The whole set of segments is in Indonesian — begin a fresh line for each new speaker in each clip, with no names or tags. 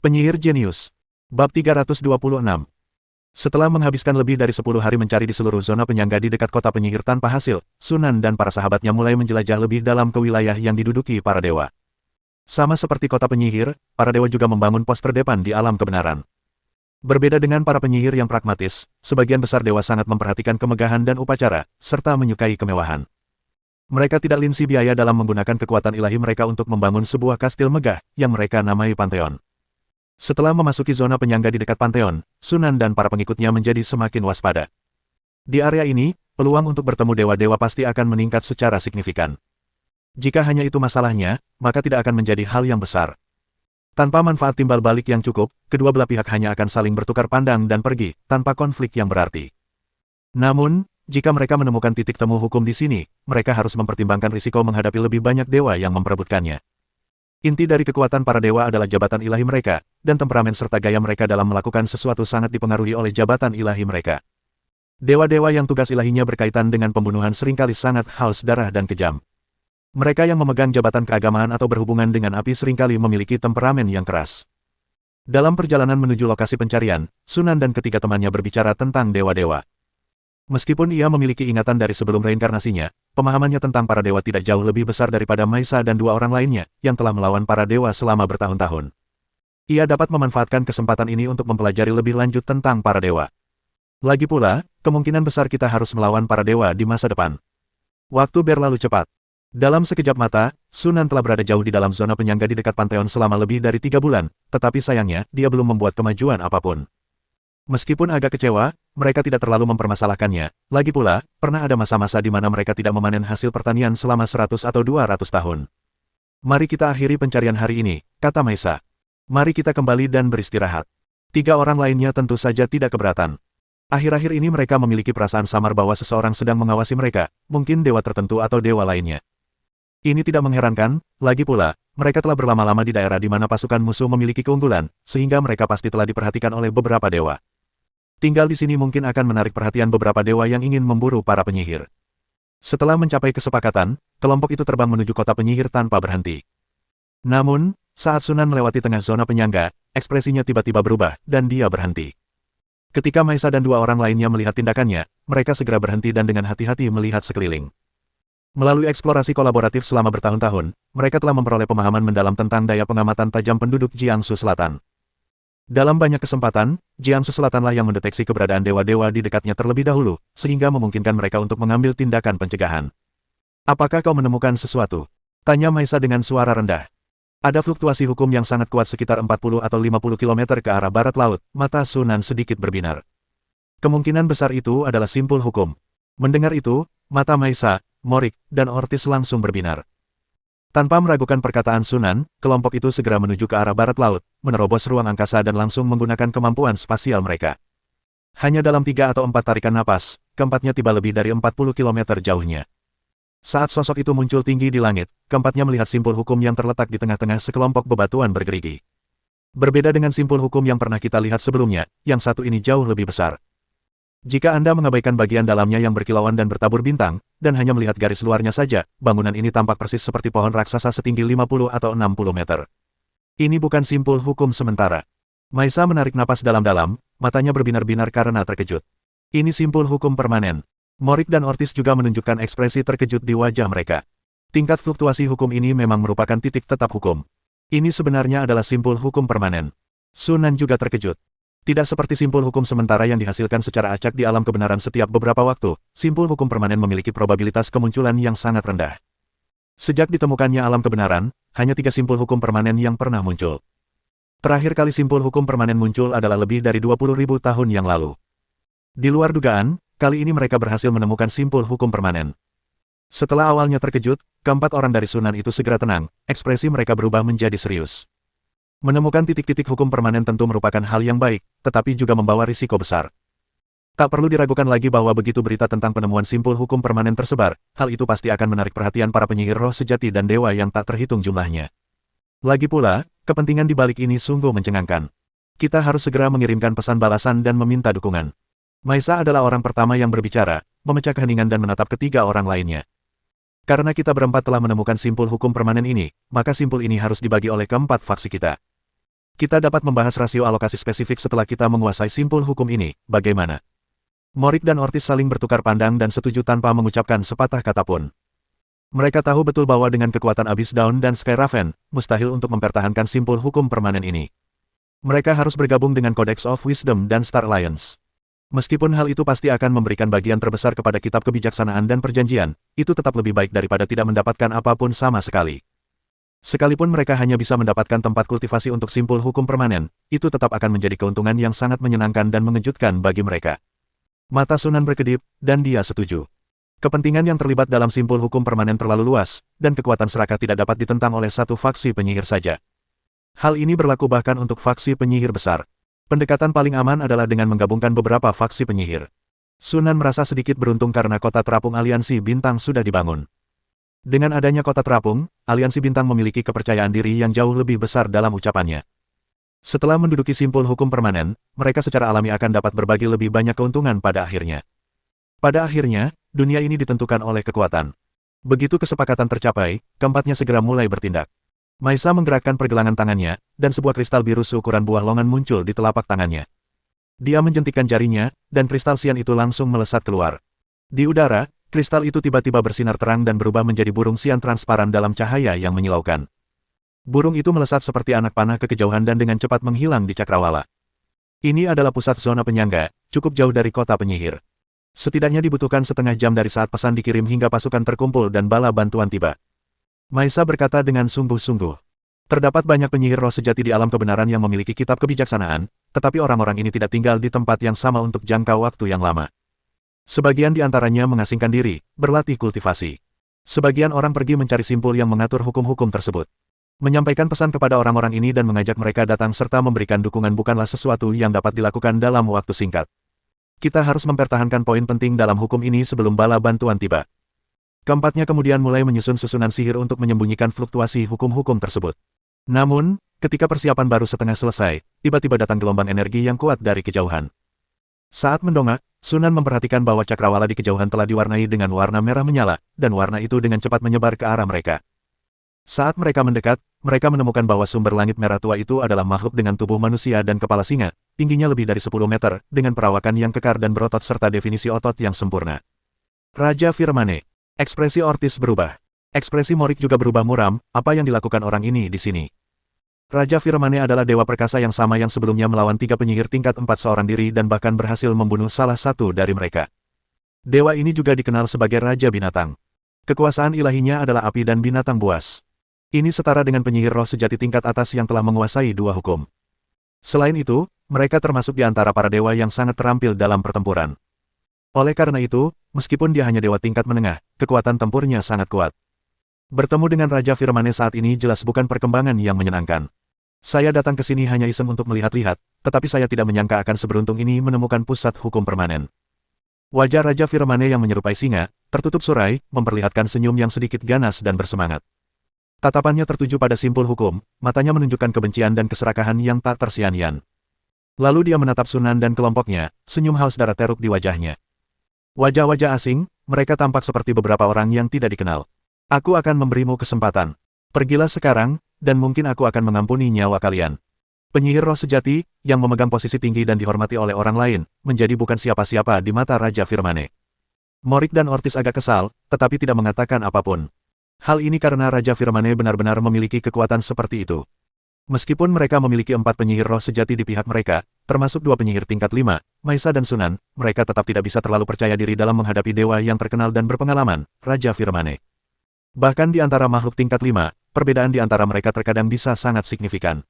Penyihir Jenius. Bab 326. Setelah menghabiskan lebih dari 10 hari mencari di seluruh zona penyangga di dekat kota penyihir tanpa hasil, Sunan dan para sahabatnya mulai menjelajah lebih dalam ke wilayah yang diduduki para dewa. Sama seperti kota penyihir, para dewa juga membangun pos terdepan di alam kebenaran. Berbeda dengan para penyihir yang pragmatis, sebagian besar dewa sangat memperhatikan kemegahan dan upacara, serta menyukai kemewahan. Mereka tidak linsi biaya dalam menggunakan kekuatan ilahi mereka untuk membangun sebuah kastil megah, yang mereka namai Pantheon. Setelah memasuki zona penyangga di dekat Pantheon, Sunan dan para pengikutnya menjadi semakin waspada. Di area ini, peluang untuk bertemu dewa-dewa pasti akan meningkat secara signifikan. Jika hanya itu masalahnya, maka tidak akan menjadi hal yang besar. Tanpa manfaat timbal balik yang cukup, kedua belah pihak hanya akan saling bertukar pandang dan pergi, tanpa konflik yang berarti. Namun, jika mereka menemukan titik temu hukum di sini, mereka harus mempertimbangkan risiko menghadapi lebih banyak dewa yang memperebutkannya. Inti dari kekuatan para dewa adalah jabatan ilahi mereka, dan temperamen serta gaya mereka dalam melakukan sesuatu sangat dipengaruhi oleh jabatan ilahi mereka. Dewa-dewa yang tugas ilahinya berkaitan dengan pembunuhan seringkali sangat haus darah dan kejam. Mereka yang memegang jabatan keagamaan atau berhubungan dengan api seringkali memiliki temperamen yang keras. Dalam perjalanan menuju lokasi pencarian, Sunan dan ketiga temannya berbicara tentang dewa-dewa. Meskipun ia memiliki ingatan dari sebelum reinkarnasinya, pemahamannya tentang para dewa tidak jauh lebih besar daripada Maisa dan dua orang lainnya, yang telah melawan para dewa selama bertahun-tahun. Ia dapat memanfaatkan kesempatan ini untuk mempelajari lebih lanjut tentang para dewa. Lagi pula, kemungkinan besar kita harus melawan para dewa di masa depan. Waktu berlalu cepat. Dalam sekejap mata, Sunan telah berada jauh di dalam zona penyangga di dekat Pantheon selama lebih dari 3 bulan, tetapi sayangnya, dia belum membuat kemajuan apapun. Meskipun agak kecewa, mereka tidak terlalu mempermasalahkannya. Lagi pula, pernah ada masa-masa di mana mereka tidak memanen hasil pertanian selama 100 atau 200 tahun. Mari kita akhiri pencarian hari ini, kata Maisa. Mari kita kembali dan beristirahat. 3 orang lainnya tentu saja tidak keberatan. Akhir-akhir ini mereka memiliki perasaan samar bahwa seseorang sedang mengawasi mereka, mungkin dewa tertentu atau dewa lainnya. Ini tidak mengherankan, lagi pula, mereka telah berlama-lama di daerah di mana pasukan musuh memiliki keunggulan, sehingga mereka pasti telah diperhatikan oleh beberapa dewa. Tinggal di sini mungkin akan menarik perhatian beberapa dewa yang ingin memburu para penyihir. Setelah mencapai kesepakatan, kelompok itu terbang menuju kota penyihir tanpa berhenti. Namun, saat Sunan melewati tengah zona penyangga, ekspresinya tiba-tiba berubah, dan dia berhenti. Ketika Maisa dan 2 orang lainnya melihat tindakannya, mereka segera berhenti dan dengan hati-hati melihat sekeliling. Melalui eksplorasi kolaboratif selama bertahun-tahun, mereka telah memperoleh pemahaman mendalam tentang daya pengamatan tajam penduduk Jiangsu Selatan. Dalam banyak kesempatan, Jiangsu Selatanlah yang mendeteksi keberadaan dewa-dewa di dekatnya terlebih dahulu, sehingga memungkinkan mereka untuk mengambil tindakan pencegahan. Apakah kau menemukan sesuatu? Tanya Maisa dengan suara rendah. Ada fluktuasi hukum yang sangat kuat sekitar 40 atau 50 km ke arah barat laut, mata Sunan sedikit berbinar. Kemungkinan besar itu adalah simpul hukum. Mendengar itu, mata Maisa, Morik, dan Ortis langsung berbinar. Tanpa meragukan perkataan Sunan, kelompok itu segera menuju ke arah barat laut, menerobos ruang angkasa dan langsung menggunakan kemampuan spasial mereka. Hanya dalam 3 atau 4 tarikan napas, keempatnya tiba lebih dari 40 km jauhnya. Saat sosok itu muncul tinggi di langit, keempatnya melihat simpul hukum yang terletak di tengah-tengah sekelompok bebatuan bergerigi. Berbeda dengan simpul hukum yang pernah kita lihat sebelumnya, yang satu ini jauh lebih besar. Jika Anda mengabaikan bagian dalamnya yang berkilauan dan bertabur bintang, dan hanya melihat garis luarnya saja, bangunan ini tampak persis seperti pohon raksasa setinggi 50 atau 60 meter. Ini bukan simpul hukum sementara. Maisa menarik napas dalam-dalam, matanya berbinar-binar karena terkejut. Ini simpul hukum permanen. Morik dan Ortis juga menunjukkan ekspresi terkejut di wajah mereka. Tingkat fluktuasi hukum ini memang merupakan titik tetap hukum. Ini sebenarnya adalah simpul hukum permanen. Sunan juga terkejut. Tidak seperti simpul hukum sementara yang dihasilkan secara acak di alam kebenaran setiap beberapa waktu, simpul hukum permanen memiliki probabilitas kemunculan yang sangat rendah. Sejak ditemukannya alam kebenaran, hanya 3 simpul hukum permanen yang pernah muncul. Terakhir kali simpul hukum permanen muncul adalah lebih dari 20.000 tahun yang lalu. Di luar dugaan, kali ini mereka berhasil menemukan simpul hukum permanen. Setelah awalnya terkejut, keempat orang dari Sunan itu segera tenang, ekspresi mereka berubah menjadi serius. Menemukan titik-titik hukum permanen tentu merupakan hal yang baik, tetapi juga membawa risiko besar. Tak perlu diragukan lagi bahwa begitu berita tentang penemuan simpul hukum permanen tersebar, hal itu pasti akan menarik perhatian para penyihir roh sejati dan dewa yang tak terhitung jumlahnya. Lagi pula, kepentingan di balik ini sungguh mencengangkan. Kita harus segera mengirimkan pesan balasan dan meminta dukungan. Maisa adalah orang pertama yang berbicara, memecah keheningan dan menatap ketiga orang lainnya. Karena kita berempat telah menemukan simpul hukum permanen ini, maka simpul ini harus dibagi oleh keempat faksi kita. Kita dapat membahas rasio alokasi spesifik setelah kita menguasai simpul hukum ini, bagaimana? Morik dan Ortiz saling bertukar pandang dan setuju tanpa mengucapkan sepatah kata pun. Mereka tahu betul bahwa dengan kekuatan Abyss Dawn dan Sky Raven, mustahil untuk mempertahankan simpul hukum permanen ini. Mereka harus bergabung dengan Codex of Wisdom dan Star Alliance. Meskipun hal itu pasti akan memberikan bagian terbesar kepada kitab kebijaksanaan dan perjanjian, itu tetap lebih baik daripada tidak mendapatkan apapun sama sekali. Sekalipun mereka hanya bisa mendapatkan tempat kultivasi untuk simpul hukum permanen, itu tetap akan menjadi keuntungan yang sangat menyenangkan dan mengejutkan bagi mereka. Mata Sunan berkedip, dan dia setuju. Kepentingan yang terlibat dalam simpul hukum permanen terlalu luas, dan kekuatan Serakah tidak dapat ditentang oleh satu faksi penyihir saja. Hal ini berlaku bahkan untuk faksi penyihir besar. Pendekatan paling aman adalah dengan menggabungkan beberapa faksi penyihir. Sunan merasa sedikit beruntung karena kota terapung Aliansi Bintang sudah dibangun. Dengan adanya kota terapung, Aliansi Bintang memiliki kepercayaan diri yang jauh lebih besar dalam ucapannya. Setelah menduduki simpul hukum permanen, mereka secara alami akan dapat berbagi lebih banyak keuntungan pada akhirnya. Pada akhirnya, dunia ini ditentukan oleh kekuatan. Begitu kesepakatan tercapai, keempatnya segera mulai bertindak. Maisa menggerakkan pergelangan tangannya, dan sebuah kristal biru seukuran buah longan muncul di telapak tangannya. Dia menjentikkan jarinya, dan kristal sian itu langsung melesat keluar. Di udara, kristal itu tiba-tiba bersinar terang dan berubah menjadi burung sian transparan dalam cahaya yang menyilaukan. Burung itu melesat seperti anak panah ke kejauhan dan dengan cepat menghilang di cakrawala. Ini adalah pusat zona penyangga, cukup jauh dari kota penyihir. Setidaknya dibutuhkan setengah jam dari saat pesan dikirim hingga pasukan terkumpul dan bala bantuan tiba. Maisa berkata dengan sungguh-sungguh. Terdapat banyak penyihir roh sejati di alam kebenaran yang memiliki kitab kebijaksanaan, tetapi orang-orang ini tidak tinggal di tempat yang sama untuk jangka waktu yang lama. Sebagian di antaranya mengasingkan diri, berlatih kultivasi. Sebagian orang pergi mencari simpul yang mengatur hukum-hukum tersebut. Menyampaikan pesan kepada orang-orang ini dan mengajak mereka datang serta memberikan dukungan bukanlah sesuatu yang dapat dilakukan dalam waktu singkat. Kita harus mempertahankan poin penting dalam hukum ini sebelum bala bantuan tiba. Keempatnya kemudian mulai menyusun susunan sihir untuk menyembunyikan fluktuasi hukum-hukum tersebut. Namun, ketika persiapan baru setengah selesai, tiba-tiba datang gelombang energi yang kuat dari kejauhan. Saat mendongak, Sunan memperhatikan bahwa cakrawala di kejauhan telah diwarnai dengan warna merah menyala, dan warna itu dengan cepat menyebar ke arah mereka. Saat mereka mendekat, mereka menemukan bahwa sumber langit merah tua itu adalah makhluk dengan tubuh manusia dan kepala singa, tingginya lebih dari 10 meter, dengan perawakan yang kekar dan berotot serta definisi otot yang sempurna. Raja Firmane. Ekspresi Ortiz berubah. Ekspresi Morik juga berubah muram, apa yang dilakukan orang ini di sini? Raja Firmane adalah dewa perkasa yang sama yang sebelumnya melawan 3 penyihir tingkat 4 seorang diri dan bahkan berhasil membunuh salah satu dari mereka. Dewa ini juga dikenal sebagai Raja Binatang. Kekuasaan ilahinya adalah api dan binatang buas. Ini setara dengan penyihir roh sejati tingkat atas yang telah menguasai 2 hukum. Selain itu, mereka termasuk di antara para dewa yang sangat terampil dalam pertempuran. Oleh karena itu, meskipun dia hanya dewa tingkat menengah, kekuatan tempurnya sangat kuat. Bertemu dengan Raja Firmane saat ini jelas bukan perkembangan yang menyenangkan. Saya datang ke sini hanya iseng untuk melihat-lihat, tetapi saya tidak menyangka akan seberuntung ini menemukan pusat hukum permanen. Wajah Raja Firmane yang menyerupai singa, tertutup surai, memperlihatkan senyum yang sedikit ganas dan bersemangat. Tatapannya tertuju pada simpul hukum, matanya menunjukkan kebencian dan keserakahan yang tak tersian-sian. Lalu dia menatap Sunan dan kelompoknya, senyum haus darah teruk di wajahnya. Wajah-wajah asing, mereka tampak seperti beberapa orang yang tidak dikenal. Aku akan memberimu kesempatan. Pergilah sekarang, dan mungkin aku akan mengampuni nyawa kalian. Penyihir roh sejati, yang memegang posisi tinggi dan dihormati oleh orang lain, menjadi bukan siapa-siapa di mata Raja Firmane. Morik dan Ortiz agak kesal, tetapi tidak mengatakan apapun. Hal ini karena Raja Firmane benar-benar memiliki kekuatan seperti itu. Meskipun mereka memiliki 4 penyihir roh sejati di pihak mereka, termasuk 2 penyihir tingkat 5, Maisa dan Sunan, mereka tetap tidak bisa terlalu percaya diri dalam menghadapi dewa yang terkenal dan berpengalaman, Raja Firmane. Bahkan di antara makhluk tingkat 5, perbedaan di antara mereka terkadang bisa sangat signifikan.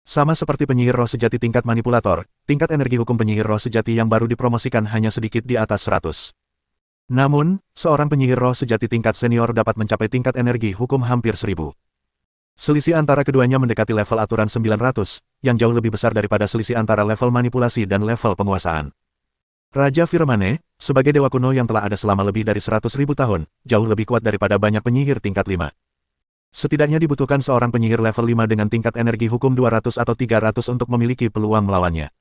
Sama seperti penyihir roh sejati tingkat manipulator, tingkat energi hukum penyihir roh sejati yang baru dipromosikan hanya sedikit di atas 100. Namun, seorang penyihir roh sejati tingkat senior dapat mencapai tingkat energi hukum hampir 1000. Selisih antara keduanya mendekati level aturan 900, yang jauh lebih besar daripada selisih antara level manipulasi dan level penguasaan. Raja Firmane, sebagai dewa kuno yang telah ada selama lebih dari 100.000 tahun, jauh lebih kuat daripada banyak penyihir tingkat 5. Setidaknya dibutuhkan seorang penyihir level 5 dengan tingkat energi hukum 200 atau 300 untuk memiliki peluang melawannya.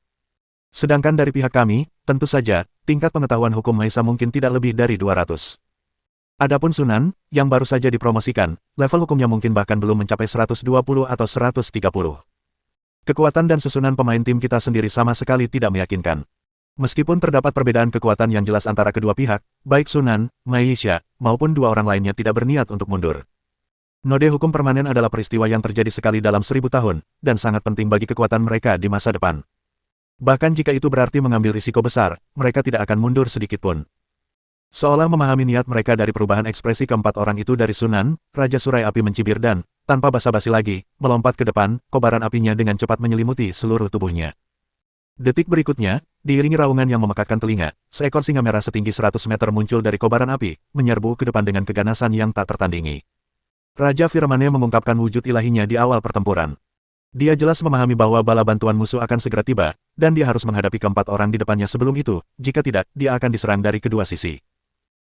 Sedangkan dari pihak kami, tentu saja, tingkat pengetahuan hukum Maisa mungkin tidak lebih dari 200. Adapun Sunan, yang baru saja dipromosikan, level hukumnya mungkin bahkan belum mencapai 120 atau 130. Kekuatan dan susunan pemain tim kita sendiri sama sekali tidak meyakinkan. Meskipun terdapat perbedaan kekuatan yang jelas antara kedua pihak, baik Sunan, Maisha, maupun dua orang lainnya tidak berniat untuk mundur. Node hukum permanen adalah peristiwa yang terjadi sekali dalam 1000 tahun, dan sangat penting bagi kekuatan mereka di masa depan. Bahkan jika itu berarti mengambil risiko besar, mereka tidak akan mundur sedikitpun. Seolah memahami niat mereka dari perubahan ekspresi keempat orang itu dari Sunan, Raja Surai Api mencibir dan, tanpa basa-basi lagi, melompat ke depan, kobaran apinya dengan cepat menyelimuti seluruh tubuhnya. Detik berikutnya, diiringi raungan yang memekakkan telinga, seekor singa merah setinggi 100 meter muncul dari kobaran api, menyerbu ke depan dengan keganasan yang tak tertandingi. Raja Firmane mengungkapkan wujud ilahinya di awal pertempuran. Dia jelas memahami bahwa bala bantuan musuh akan segera tiba, dan dia harus menghadapi keempat orang di depannya sebelum itu, jika tidak, dia akan diserang dari kedua sisi.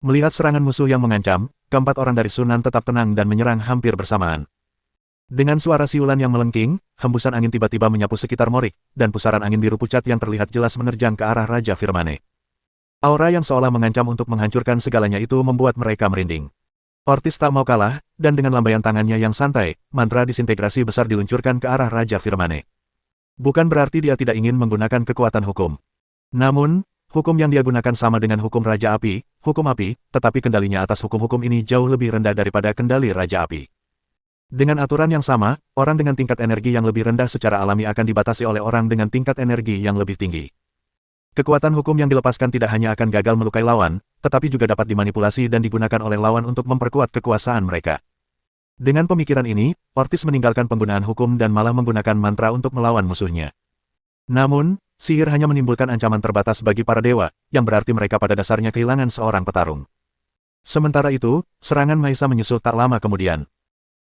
Melihat serangan musuh yang mengancam, keempat orang dari Sunan tetap tenang dan menyerang hampir bersamaan. Dengan suara siulan yang melengking, hembusan angin tiba-tiba menyapu sekitar Morik, dan pusaran angin biru pucat yang terlihat jelas menerjang ke arah Raja Firmane. Aura yang seolah mengancam untuk menghancurkan segalanya itu membuat mereka merinding. Ortiz tak mau kalah, dan dengan lambaian tangannya yang santai, mantra disintegrasi besar diluncurkan ke arah Raja Firmane. Bukan berarti dia tidak ingin menggunakan kekuatan hukum. Namun, hukum yang dia gunakan sama dengan hukum Raja Api, hukum api, tetapi kendalinya atas hukum-hukum ini jauh lebih rendah daripada kendali Raja Api. Dengan aturan yang sama, orang dengan tingkat energi yang lebih rendah secara alami akan dibatasi oleh orang dengan tingkat energi yang lebih tinggi. Kekuatan hukum yang dilepaskan tidak hanya akan gagal melukai lawan, tetapi juga dapat dimanipulasi dan digunakan oleh lawan untuk memperkuat kekuasaan mereka. Dengan pemikiran ini, Ortiz meninggalkan penggunaan hukum dan malah menggunakan mantra untuk melawan musuhnya. Namun, sihir hanya menimbulkan ancaman terbatas bagi para dewa, yang berarti mereka pada dasarnya kehilangan seorang petarung. Sementara itu, serangan Maisa menyusul tak lama kemudian.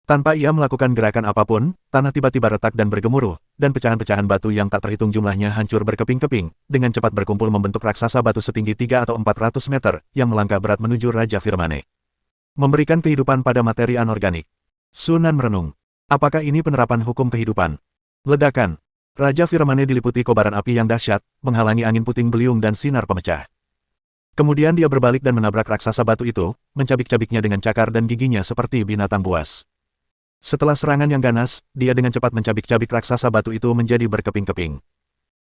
Tanpa ia melakukan gerakan apapun, tanah tiba-tiba retak dan bergemuruh, dan pecahan-pecahan batu yang tak terhitung jumlahnya hancur berkeping-keping, dengan cepat berkumpul membentuk raksasa batu setinggi 3 atau 400 meter, yang melangkah berat menuju Raja Firmane. Memberikan kehidupan pada materi anorganik. Sunan merenung. Apakah ini penerapan hukum kehidupan? Ledakan. Raja Firmane diliputi kobaran api yang dahsyat, menghalangi angin puting beliung dan sinar pemecah. Kemudian dia berbalik dan menabrak raksasa batu itu, mencabik-cabiknya dengan cakar dan giginya seperti binatang buas. Setelah serangan yang ganas, dia dengan cepat mencabik-cabik raksasa batu itu menjadi berkeping-keping.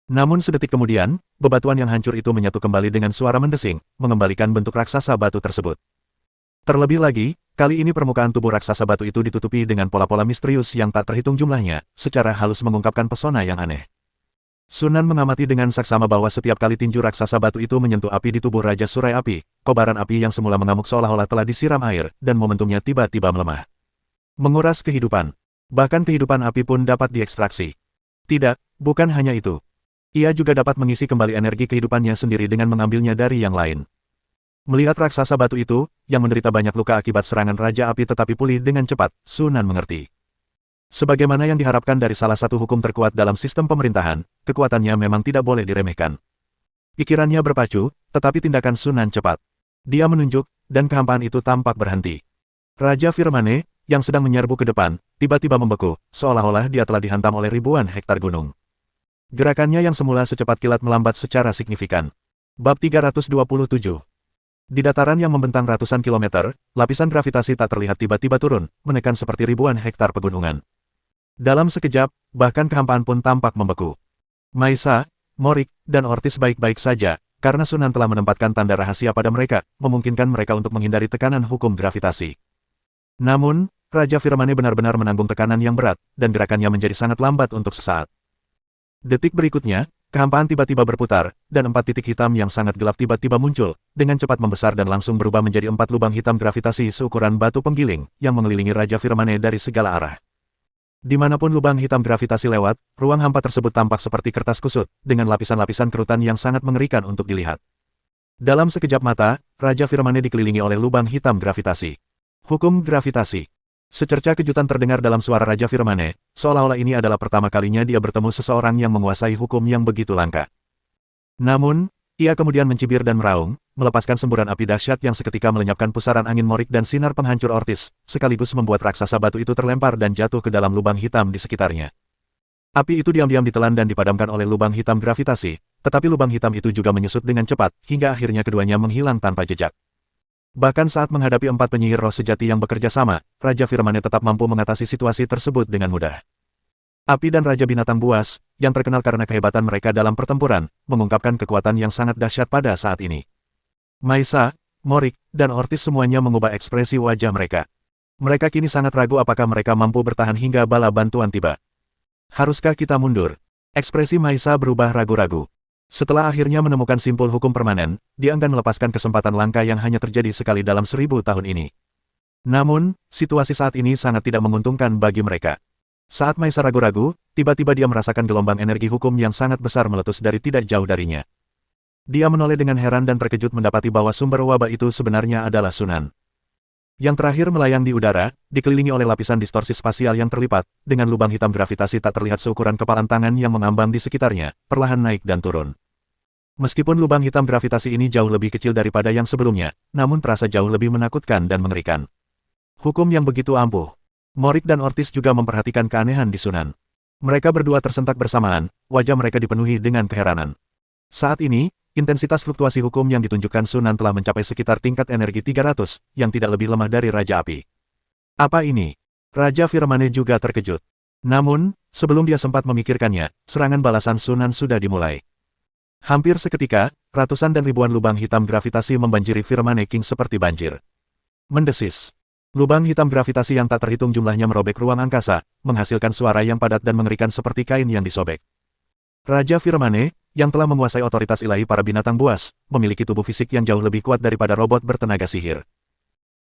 Namun sedetik kemudian, bebatuan yang hancur itu menyatu kembali dengan suara mendesing, mengembalikan bentuk raksasa batu tersebut. Terlebih lagi, kali ini permukaan tubuh raksasa batu itu ditutupi dengan pola-pola misterius yang tak terhitung jumlahnya, secara halus mengungkapkan pesona yang aneh. Sunan mengamati dengan saksama bahwa setiap kali tinju raksasa batu itu menyentuh api di tubuh Raja Surai Api, kobaran api yang semula mengamuk seolah-olah telah disiram air, dan momentumnya tiba-tiba melemah. Menguras kehidupan. Bahkan kehidupan api pun dapat diekstraksi. Tidak, bukan hanya itu. Ia juga dapat mengisi kembali energi kehidupannya sendiri dengan mengambilnya dari yang lain. Melihat raksasa batu itu, yang menderita banyak luka akibat serangan Raja Api tetapi pulih dengan cepat, Sunan mengerti. Sebagaimana yang diharapkan dari salah satu hukum terkuat dalam sistem pemerintahan, kekuatannya memang tidak boleh diremehkan. Pikirannya berpacu, tetapi tindakan Sunan cepat. Dia menunjuk, dan kehampaan itu tampak berhenti. Raja Firmane, yang sedang menyerbu ke depan, tiba-tiba membeku, seolah-olah dia telah dihantam oleh ribuan hektar gunung. Gerakannya yang semula secepat kilat melambat secara signifikan. Bab 327. Di dataran yang membentang ratusan kilometer, lapisan gravitasi tak terlihat tiba-tiba turun, menekan seperti ribuan hektar pegunungan. Dalam sekejap, bahkan kehampaan pun tampak membeku. Maisa, Morik, dan Ortiz baik-baik saja, karena Sunan telah menempatkan tanda rahasia pada mereka, memungkinkan mereka untuk menghindari tekanan hukum gravitasi. Namun, Raja Firmane benar-benar menanggung tekanan yang berat, dan gerakannya menjadi sangat lambat untuk sesaat. Detik berikutnya, kehampaan tiba-tiba berputar, dan 4 titik hitam yang sangat gelap tiba-tiba muncul, dengan cepat membesar dan langsung berubah menjadi 4 lubang hitam gravitasi seukuran batu penggiling, yang mengelilingi Raja Firmane dari segala arah. Dimanapun lubang hitam gravitasi lewat, ruang hampa tersebut tampak seperti kertas kusut, dengan lapisan-lapisan kerutan yang sangat mengerikan untuk dilihat. Dalam sekejap mata, Raja Firmane dikelilingi oleh lubang hitam gravitasi. Hukum gravitasi. Secerca kejutan terdengar dalam suara Raja Firmane, seolah-olah ini adalah pertama kalinya dia bertemu seseorang yang menguasai hukum yang begitu langka. Namun, ia kemudian mencibir dan meraung, melepaskan semburan api dahsyat yang seketika melenyapkan pusaran angin Morik dan sinar penghancur Ortiz, sekaligus membuat raksasa batu itu terlempar dan jatuh ke dalam lubang hitam di sekitarnya. Api itu diam-diam ditelan dan dipadamkan oleh lubang hitam gravitasi, tetapi lubang hitam itu juga menyusut dengan cepat, hingga akhirnya keduanya menghilang tanpa jejak. Bahkan saat menghadapi 4 penyihir roh sejati yang bekerja sama, Raja Firmane tetap mampu mengatasi situasi tersebut dengan mudah. Api dan Raja Binatang Buas, yang terkenal karena kehebatan mereka dalam pertempuran, mengungkapkan kekuatan yang sangat dahsyat pada saat ini. Maisa, Morik, dan Ortiz semuanya mengubah ekspresi wajah mereka. Mereka kini sangat ragu apakah mereka mampu bertahan hingga bala bantuan tiba. Haruskah kita mundur? Ekspresi Maisa berubah ragu-ragu. Setelah akhirnya menemukan simpul hukum permanen, dia enggan melepaskan kesempatan langka yang hanya terjadi sekali dalam 1000 tahun ini. Namun, situasi saat ini sangat tidak menguntungkan bagi mereka. Saat Maisa ragu-ragu, tiba-tiba dia merasakan gelombang energi hukum yang sangat besar meletus dari tidak jauh darinya. Dia menoleh dengan heran dan terkejut mendapati bahwa sumber wabah itu sebenarnya adalah Sunan. Yang terakhir melayang di udara, dikelilingi oleh lapisan distorsi spasial yang terlipat, dengan lubang hitam gravitasi tak terlihat seukuran kepalan tangan yang mengambang di sekitarnya, perlahan naik dan turun. Meskipun lubang hitam gravitasi ini jauh lebih kecil daripada yang sebelumnya, namun terasa jauh lebih menakutkan dan mengerikan. Hukum yang begitu ampuh. Morik dan Ortiz juga memperhatikan keanehan di Sunan. Mereka berdua tersentak bersamaan, wajah mereka dipenuhi dengan keheranan. Saat ini, intensitas fluktuasi hukum yang ditunjukkan Sunan telah mencapai sekitar tingkat energi 300, yang tidak lebih lemah dari Raja Api. Apa ini? Raja Firmane juga terkejut. Namun, sebelum dia sempat memikirkannya, serangan balasan Sunan sudah dimulai. Hampir seketika, ratusan dan ribuan lubang hitam gravitasi membanjiri Firmane King seperti banjir. Mendesis. Lubang hitam gravitasi yang tak terhitung jumlahnya merobek ruang angkasa, menghasilkan suara yang padat dan mengerikan seperti kain yang disobek. Raja Firmane, yang telah menguasai otoritas ilahi para binatang buas, memiliki tubuh fisik yang jauh lebih kuat daripada robot bertenaga sihir.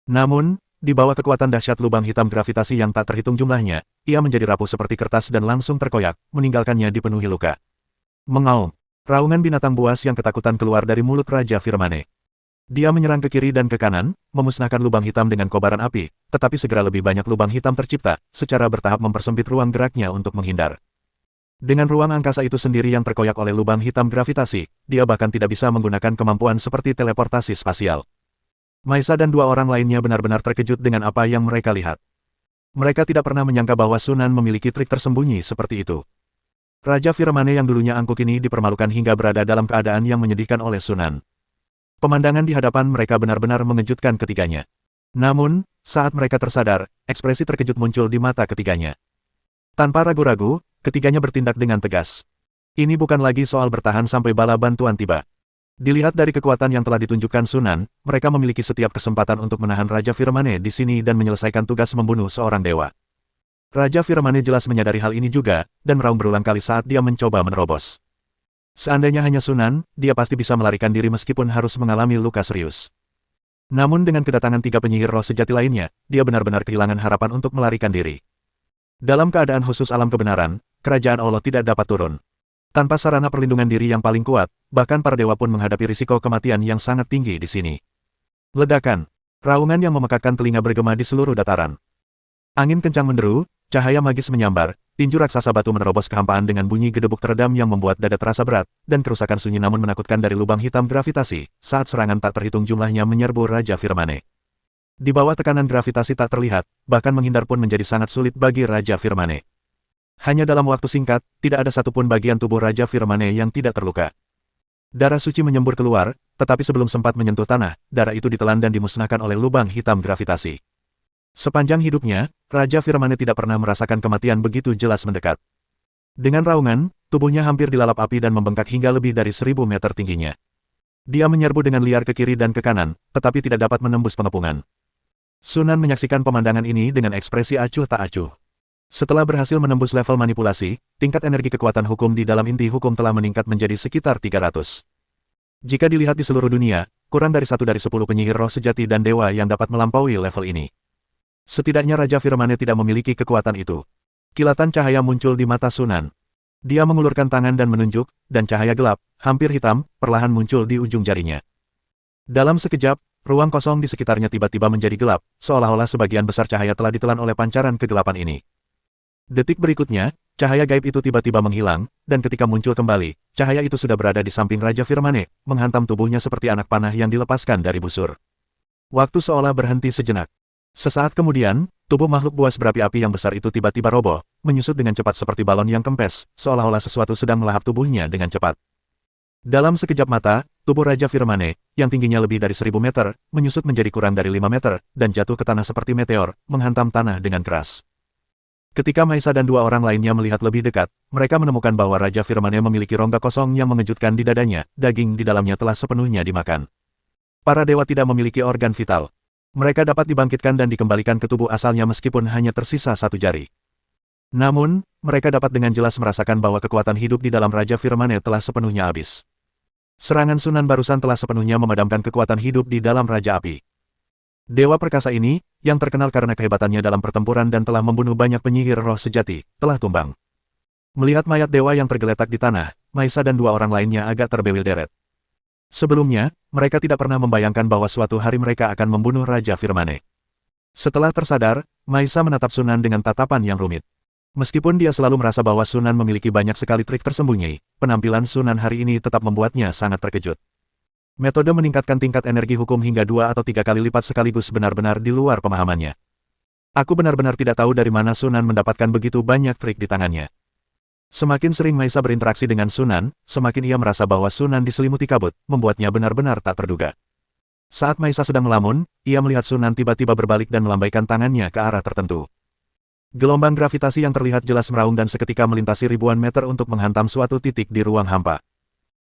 Namun, di bawah kekuatan dahsyat lubang hitam gravitasi yang tak terhitung jumlahnya, ia menjadi rapuh seperti kertas dan langsung terkoyak, meninggalkannya dipenuhi luka. Mengaum. Raungan binatang buas yang ketakutan keluar dari mulut Raja Firmane. Dia menyerang ke kiri dan ke kanan, memusnahkan lubang hitam dengan kobaran api, tetapi segera lebih banyak lubang hitam tercipta, secara bertahap mempersempit ruang geraknya untuk menghindar. Dengan ruang angkasa itu sendiri yang terkoyak oleh lubang hitam gravitasi, dia bahkan tidak bisa menggunakan kemampuan seperti teleportasi spasial. Maisa dan dua orang lainnya benar-benar terkejut dengan apa yang mereka lihat. Mereka tidak pernah menyangka bahwa Sunan memiliki trik tersembunyi seperti itu. Raja Firmane yang dulunya angkuh kini dipermalukan hingga berada dalam keadaan yang menyedihkan oleh Sunan. Pemandangan di hadapan mereka benar-benar mengejutkan ketiganya. Namun, saat mereka tersadar, ekspresi terkejut muncul di mata ketiganya. Tanpa ragu-ragu, ketiganya bertindak dengan tegas. Ini bukan lagi soal bertahan sampai bala bantuan tiba. Dilihat dari kekuatan yang telah ditunjukkan Sunan, mereka memiliki setiap kesempatan untuk menahan Raja Firmane di sini dan menyelesaikan tugas membunuh seorang dewa. Raja Firmane jelas menyadari hal ini juga, dan meraung berulang kali saat dia mencoba menerobos. Seandainya hanya Sunan, dia pasti bisa melarikan diri meskipun harus mengalami luka serius. Namun dengan kedatangan tiga penyihir roh sejati lainnya, dia benar-benar kehilangan harapan untuk melarikan diri. Dalam keadaan khusus alam kebenaran, kerajaan Allah tidak dapat turun. Tanpa sarana perlindungan diri yang paling kuat, bahkan para dewa pun menghadapi risiko kematian yang sangat tinggi di sini. Ledakan. Raungan yang memekakkan telinga bergema di seluruh dataran. Angin kencang menderu, cahaya magis menyambar, tinju raksasa batu menerobos kehampaan dengan bunyi gedebuk teredam yang membuat dada terasa berat, dan kerusakan sunyi namun menakutkan dari lubang hitam gravitasi, saat serangan tak terhitung jumlahnya menyerbu Raja Firmane. Di bawah tekanan gravitasi tak terlihat, bahkan menghindar pun menjadi sangat sulit bagi Raja Firmane. Hanya dalam waktu singkat, tidak ada satupun bagian tubuh Raja Firmane yang tidak terluka. Darah suci menyembur keluar, tetapi sebelum sempat menyentuh tanah, darah itu ditelan dan dimusnahkan oleh lubang hitam gravitasi. Sepanjang hidupnya, Raja Firmane tidak pernah merasakan kematian begitu jelas mendekat. Dengan raungan, tubuhnya hampir dilalap api dan membengkak hingga lebih dari 1000 meter tingginya. Dia menyerbu dengan liar ke kiri dan ke kanan, tetapi tidak dapat menembus pengepungan. Sunan menyaksikan pemandangan ini dengan ekspresi acuh tak acuh. Setelah berhasil menembus level manipulasi, tingkat energi kekuatan hukum di dalam inti hukum telah meningkat menjadi sekitar 300. Jika dilihat di seluruh dunia, kurang dari 1 dari 10 penyihir roh sejati dan dewa yang dapat melampaui level ini. Setidaknya Raja Firmane tidak memiliki kekuatan itu. Kilatan cahaya muncul di mata Sunan. Dia mengulurkan tangan dan menunjuk, dan cahaya gelap, hampir hitam, perlahan muncul di ujung jarinya. Dalam sekejap, ruang kosong di sekitarnya tiba-tiba menjadi gelap, seolah-olah sebagian besar cahaya telah ditelan oleh pancaran kegelapan ini. Detik berikutnya, cahaya gaib itu tiba-tiba menghilang, dan ketika muncul kembali, cahaya itu sudah berada di samping Raja Firmane, menghantam tubuhnya seperti anak panah yang dilepaskan dari busur. Waktu seolah berhenti sejenak. Sesaat kemudian, tubuh makhluk buas berapi-api yang besar itu tiba-tiba roboh, menyusut dengan cepat seperti balon yang kempes, seolah-olah sesuatu sedang melahap tubuhnya dengan cepat. Dalam sekejap mata, tubuh Raja Firmane, yang tingginya lebih dari 1000 meter, menyusut menjadi kurang dari 5 meter, dan jatuh ke tanah seperti meteor, menghantam tanah dengan keras. Ketika Maisa dan dua orang lainnya melihat lebih dekat, mereka menemukan bahwa Raja Firmane memiliki rongga kosong yang mengejutkan di dadanya, daging di dalamnya telah sepenuhnya dimakan. Para dewa tidak memiliki organ vital. Mereka dapat dibangkitkan dan dikembalikan ke tubuh asalnya meskipun hanya tersisa satu jari. Namun, mereka dapat dengan jelas merasakan bahwa kekuatan hidup di dalam Raja Firmane telah sepenuhnya habis. Serangan Sunan barusan telah sepenuhnya memadamkan kekuatan hidup di dalam Raja Api. Dewa perkasa ini, yang terkenal karena kehebatannya dalam pertempuran dan telah membunuh banyak penyihir roh sejati, telah tumbang. Melihat mayat dewa yang tergeletak di tanah, Maisa dan dua orang lainnya agak terbewildered. Sebelumnya, mereka tidak pernah membayangkan bahwa suatu hari mereka akan membunuh Raja Firmane. Setelah tersadar, Maisa menatap Sunan dengan tatapan yang rumit. Meskipun dia selalu merasa bahwa Sunan memiliki banyak sekali trik tersembunyi, penampilan Sunan hari ini tetap membuatnya sangat terkejut. Metode meningkatkan tingkat energi hukum hingga 2 atau 3 kali lipat sekaligus benar-benar di luar pemahamannya. Aku benar-benar tidak tahu dari mana Sunan mendapatkan begitu banyak trik di tangannya. Semakin sering Maisa berinteraksi dengan Sunan, semakin ia merasa bahwa Sunan diselimuti kabut, membuatnya benar-benar tak terduga. Saat Maisa sedang melamun, ia melihat Sunan tiba-tiba berbalik dan melambaikan tangannya ke arah tertentu. Gelombang gravitasi yang terlihat jelas meraung dan seketika melintasi ribuan meter untuk menghantam suatu titik di ruang hampa.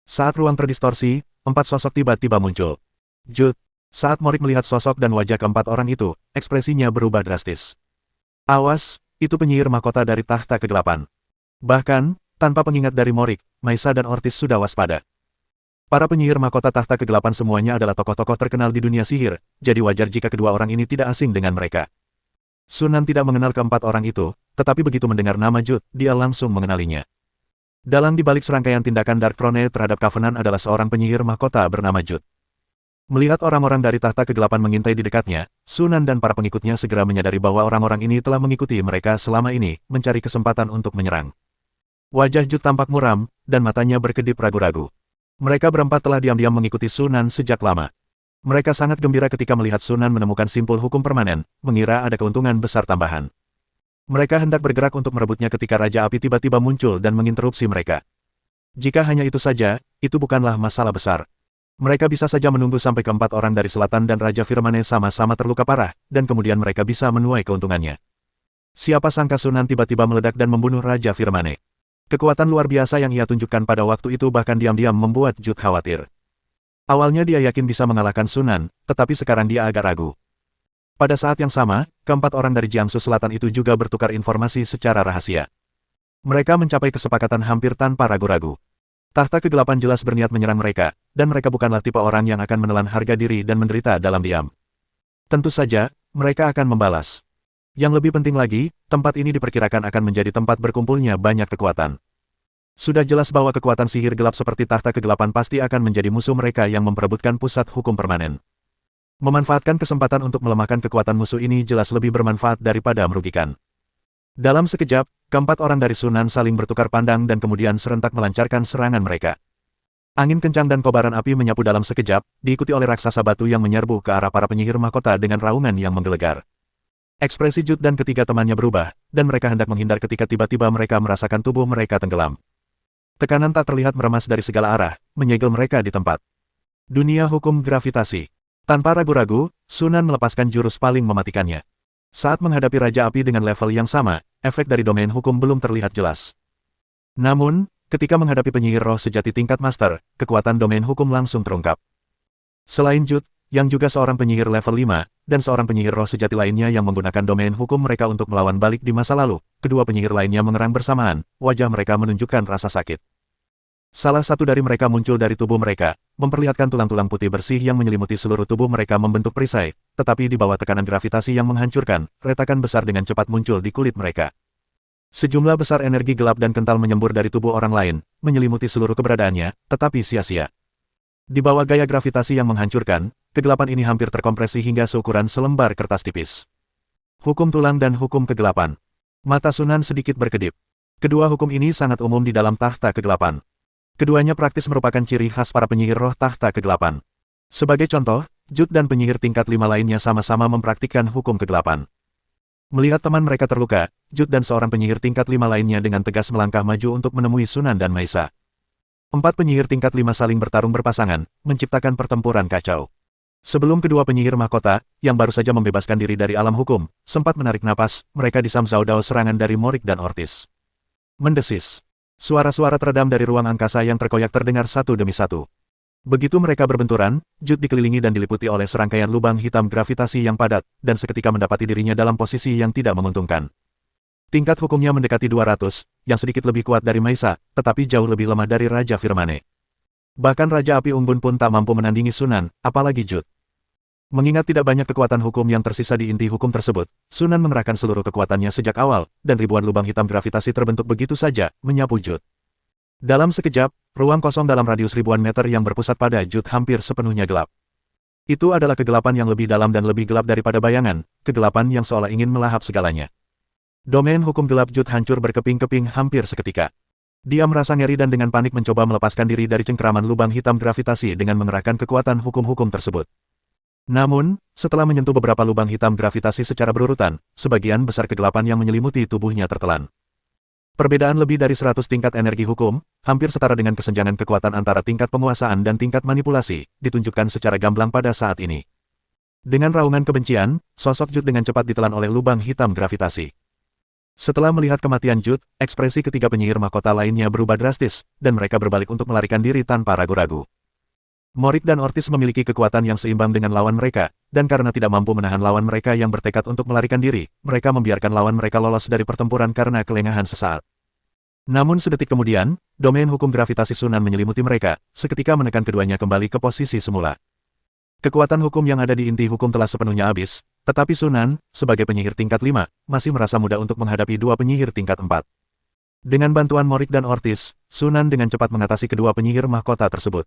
Saat ruang terdistorsi, 4 sosok tiba-tiba muncul. Jut. Saat Morik melihat sosok dan wajah keempat orang itu, ekspresinya berubah drastis. Awas, itu penyihir mahkota dari tahta kegelapan. Bahkan, tanpa pengingat dari Morik, Maisa dan Ortiz sudah waspada. Para penyihir mahkota tahta kegelapan semuanya adalah tokoh-tokoh terkenal di dunia sihir, jadi wajar jika kedua orang ini tidak asing dengan mereka. Sunan tidak mengenal keempat orang itu, tetapi begitu mendengar nama Jut, dia langsung mengenalinya. Dalang dibalik serangkaian tindakan Dark Throne terhadap Covenant adalah seorang penyihir mahkota bernama Jut. Melihat orang-orang dari tahta kegelapan mengintai di dekatnya, Sunan dan para pengikutnya segera menyadari bahwa orang-orang ini telah mengikuti mereka selama ini, mencari kesempatan untuk menyerang. Wajah Jut tampak muram, dan matanya berkedip ragu-ragu. Mereka berempat telah diam-diam mengikuti Sunan sejak lama. Mereka sangat gembira ketika melihat Sunan menemukan simpul hukum permanen, mengira ada keuntungan besar tambahan. Mereka hendak bergerak untuk merebutnya ketika Raja Api tiba-tiba muncul dan menginterupsi mereka. Jika hanya itu saja, itu bukanlah masalah besar. Mereka bisa saja menunggu sampai keempat orang dari selatan dan Raja Firmane sama-sama terluka parah, dan kemudian mereka bisa menuai keuntungannya. Siapa sangka Sunan tiba-tiba meledak dan membunuh Raja Firmane. Kekuatan luar biasa yang ia tunjukkan pada waktu itu bahkan diam-diam membuat Jut khawatir. Awalnya dia yakin bisa mengalahkan Sunan, tetapi sekarang dia agak ragu. Pada saat yang sama, keempat orang dari Jiangsu Selatan itu juga bertukar informasi secara rahasia. Mereka mencapai kesepakatan hampir tanpa ragu-ragu. Tahta kegelapan jelas berniat menyerang mereka, dan mereka bukanlah tipe orang yang akan menelan harga diri dan menderita dalam diam. Tentu saja, mereka akan membalas. Yang lebih penting lagi, tempat ini diperkirakan akan menjadi tempat berkumpulnya banyak kekuatan. Sudah jelas bahwa kekuatan sihir gelap seperti tahta kegelapan pasti akan menjadi musuh mereka yang memperebutkan pusat hukum permanen. Memanfaatkan kesempatan untuk melemahkan kekuatan musuh ini jelas lebih bermanfaat daripada merugikan. Dalam sekejap, keempat orang dari Sunan saling bertukar pandang dan kemudian serentak melancarkan serangan mereka. Angin kencang dan kobaran api menyapu dalam sekejap, diikuti oleh raksasa batu yang menyerbu ke arah para penyihir mahkota dengan raungan yang menggelegar. Ekspresi Jut dan ketiga temannya berubah, dan mereka hendak menghindar ketika tiba-tiba mereka merasakan tubuh mereka tenggelam. Tekanan tak terlihat meremas dari segala arah, menyegel mereka di tempat. Dunia hukum gravitasi. Tanpa ragu-ragu, Sunan melepaskan jurus paling mematikannya. Saat menghadapi Raja Api dengan level yang sama, efek dari domain hukum belum terlihat jelas. Namun, ketika menghadapi penyihir roh sejati tingkat master, kekuatan domain hukum langsung terungkap. Selain Jut, yang juga seorang penyihir level 5, dan seorang penyihir roh sejati lainnya yang menggunakan domain hukum mereka untuk melawan balik di masa lalu, kedua penyihir lainnya mengerang bersamaan, wajah mereka menunjukkan rasa sakit. Salah satu dari mereka muncul dari tubuh mereka, memperlihatkan tulang-tulang putih bersih yang menyelimuti seluruh tubuh mereka membentuk perisai, tetapi di bawah tekanan gravitasi yang menghancurkan, retakan besar dengan cepat muncul di kulit mereka. Sejumlah besar energi gelap dan kental menyembur dari tubuh orang lain, menyelimuti seluruh keberadaannya, tetapi sia-sia. Di bawah gaya gravitasi yang menghancurkan, kegelapan ini hampir terkompresi hingga seukuran selembar kertas tipis. Hukum tulang dan hukum kegelapan. Mata Sunan sedikit berkedip. Kedua hukum ini sangat umum di dalam tahta kegelapan. Keduanya praktis merupakan ciri khas para penyihir roh tahta kegelapan. Sebagai contoh, Jut dan penyihir tingkat 5 lainnya sama-sama mempraktikkan hukum kegelapan. Melihat teman mereka terluka, Jut dan seorang penyihir tingkat 5 lainnya dengan tegas melangkah maju untuk menemui Sunan dan Maisa. 4 penyihir tingkat 5 saling bertarung berpasangan, menciptakan pertempuran kacau. Sebelum kedua penyihir mahkota, yang baru saja membebaskan diri dari alam hukum, sempat menarik napas, mereka disam Zhao Dao serangan dari Morik dan Ortiz. Mendesis. Suara-suara teredam dari ruang angkasa yang terkoyak terdengar satu demi satu. Begitu mereka berbenturan, Jude dikelilingi dan diliputi oleh serangkaian lubang hitam gravitasi yang padat, dan seketika mendapati dirinya dalam posisi yang tidak menguntungkan. Tingkat hukumnya mendekati 200, yang sedikit lebih kuat dari Maisa, tetapi jauh lebih lemah dari Raja Firmane. Bahkan Raja Api Unggun pun tak mampu menandingi Sunan, apalagi Jude. Mengingat tidak banyak kekuatan hukum yang tersisa di inti hukum tersebut, Sunan mengerahkan seluruh kekuatannya sejak awal, dan ribuan lubang hitam gravitasi terbentuk begitu saja, menyapu Jude. Dalam sekejap, ruang kosong dalam radius ribuan meter yang berpusat pada Jude hampir sepenuhnya gelap. Itu adalah kegelapan yang lebih dalam dan lebih gelap daripada bayangan, kegelapan yang seolah ingin melahap segalanya. Domain hukum gelap Jude hancur berkeping-keping hampir seketika. Dia merasa ngeri dan dengan panik mencoba melepaskan diri dari cengkeraman lubang hitam gravitasi dengan mengerahkan kekuatan hukum-hukum tersebut. Namun, setelah menyentuh beberapa lubang hitam gravitasi secara berurutan, sebagian besar kegelapan yang menyelimuti tubuhnya tertelan. Perbedaan lebih dari 100 tingkat energi hukum, hampir setara dengan kesenjangan kekuatan antara tingkat penguasaan dan tingkat manipulasi, ditunjukkan secara gamblang pada saat ini. Dengan raungan kebencian, sosok Jude dengan cepat ditelan oleh lubang hitam gravitasi. Setelah melihat kematian Jude, ekspresi ketiga penyihir mahkota lainnya berubah drastis, dan mereka berbalik untuk melarikan diri tanpa ragu-ragu. Morik dan Ortiz memiliki kekuatan yang seimbang dengan lawan mereka, dan karena tidak mampu menahan lawan mereka yang bertekad untuk melarikan diri, mereka membiarkan lawan mereka lolos dari pertempuran karena kelengahan sesaat. Namun sedetik kemudian, domain hukum gravitasi Sunan menyelimuti mereka, seketika menekan keduanya kembali ke posisi semula. Kekuatan hukum yang ada di inti hukum telah sepenuhnya habis, tetapi Sunan, sebagai penyihir tingkat 5, masih merasa mudah untuk menghadapi dua penyihir tingkat 4. Dengan bantuan Morik dan Ortiz, Sunan dengan cepat mengatasi kedua penyihir mahkota tersebut.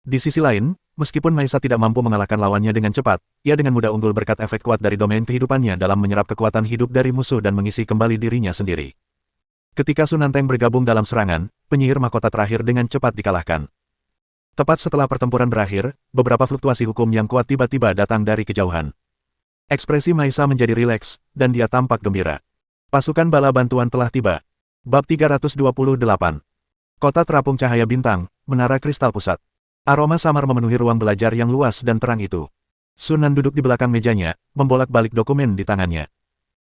Di sisi lain, meskipun Maisa tidak mampu mengalahkan lawannya dengan cepat, ia dengan mudah unggul berkat efek kuat dari domain kehidupannya dalam menyerap kekuatan hidup dari musuh dan mengisi kembali dirinya sendiri. Ketika Sunan Teng bergabung dalam serangan, penyihir mahkota terakhir dengan cepat dikalahkan. Tepat setelah pertempuran berakhir, beberapa fluktuasi hukum yang kuat tiba-tiba datang dari kejauhan. Ekspresi Maisa menjadi rileks, dan dia tampak gembira. Pasukan bala bantuan telah tiba. Bab 328. Kota Terapung Cahaya Bintang, Menara Kristal Pusat. Aroma samar memenuhi ruang belajar yang luas dan terang itu. Sunan duduk di belakang mejanya, membolak-balik dokumen di tangannya.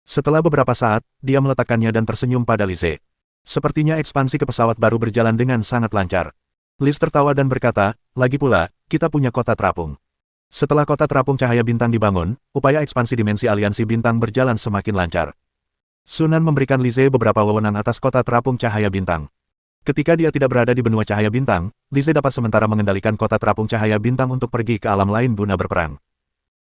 Setelah beberapa saat, dia meletakkannya dan tersenyum pada Lise. Sepertinya ekspansi ke pesawat baru berjalan dengan sangat lancar. Liz tertawa dan berkata, lagi pula, kita punya kota terapung. Setelah kota terapung Cahaya Bintang dibangun, upaya ekspansi dimensi aliansi bintang berjalan semakin lancar. Sunan memberikan Lise beberapa wewenang atas kota terapung Cahaya Bintang. Ketika dia tidak berada di benua Cahaya Bintang, Lise dapat sementara mengendalikan kota terapung Cahaya Bintang untuk pergi ke alam lain guna berperang.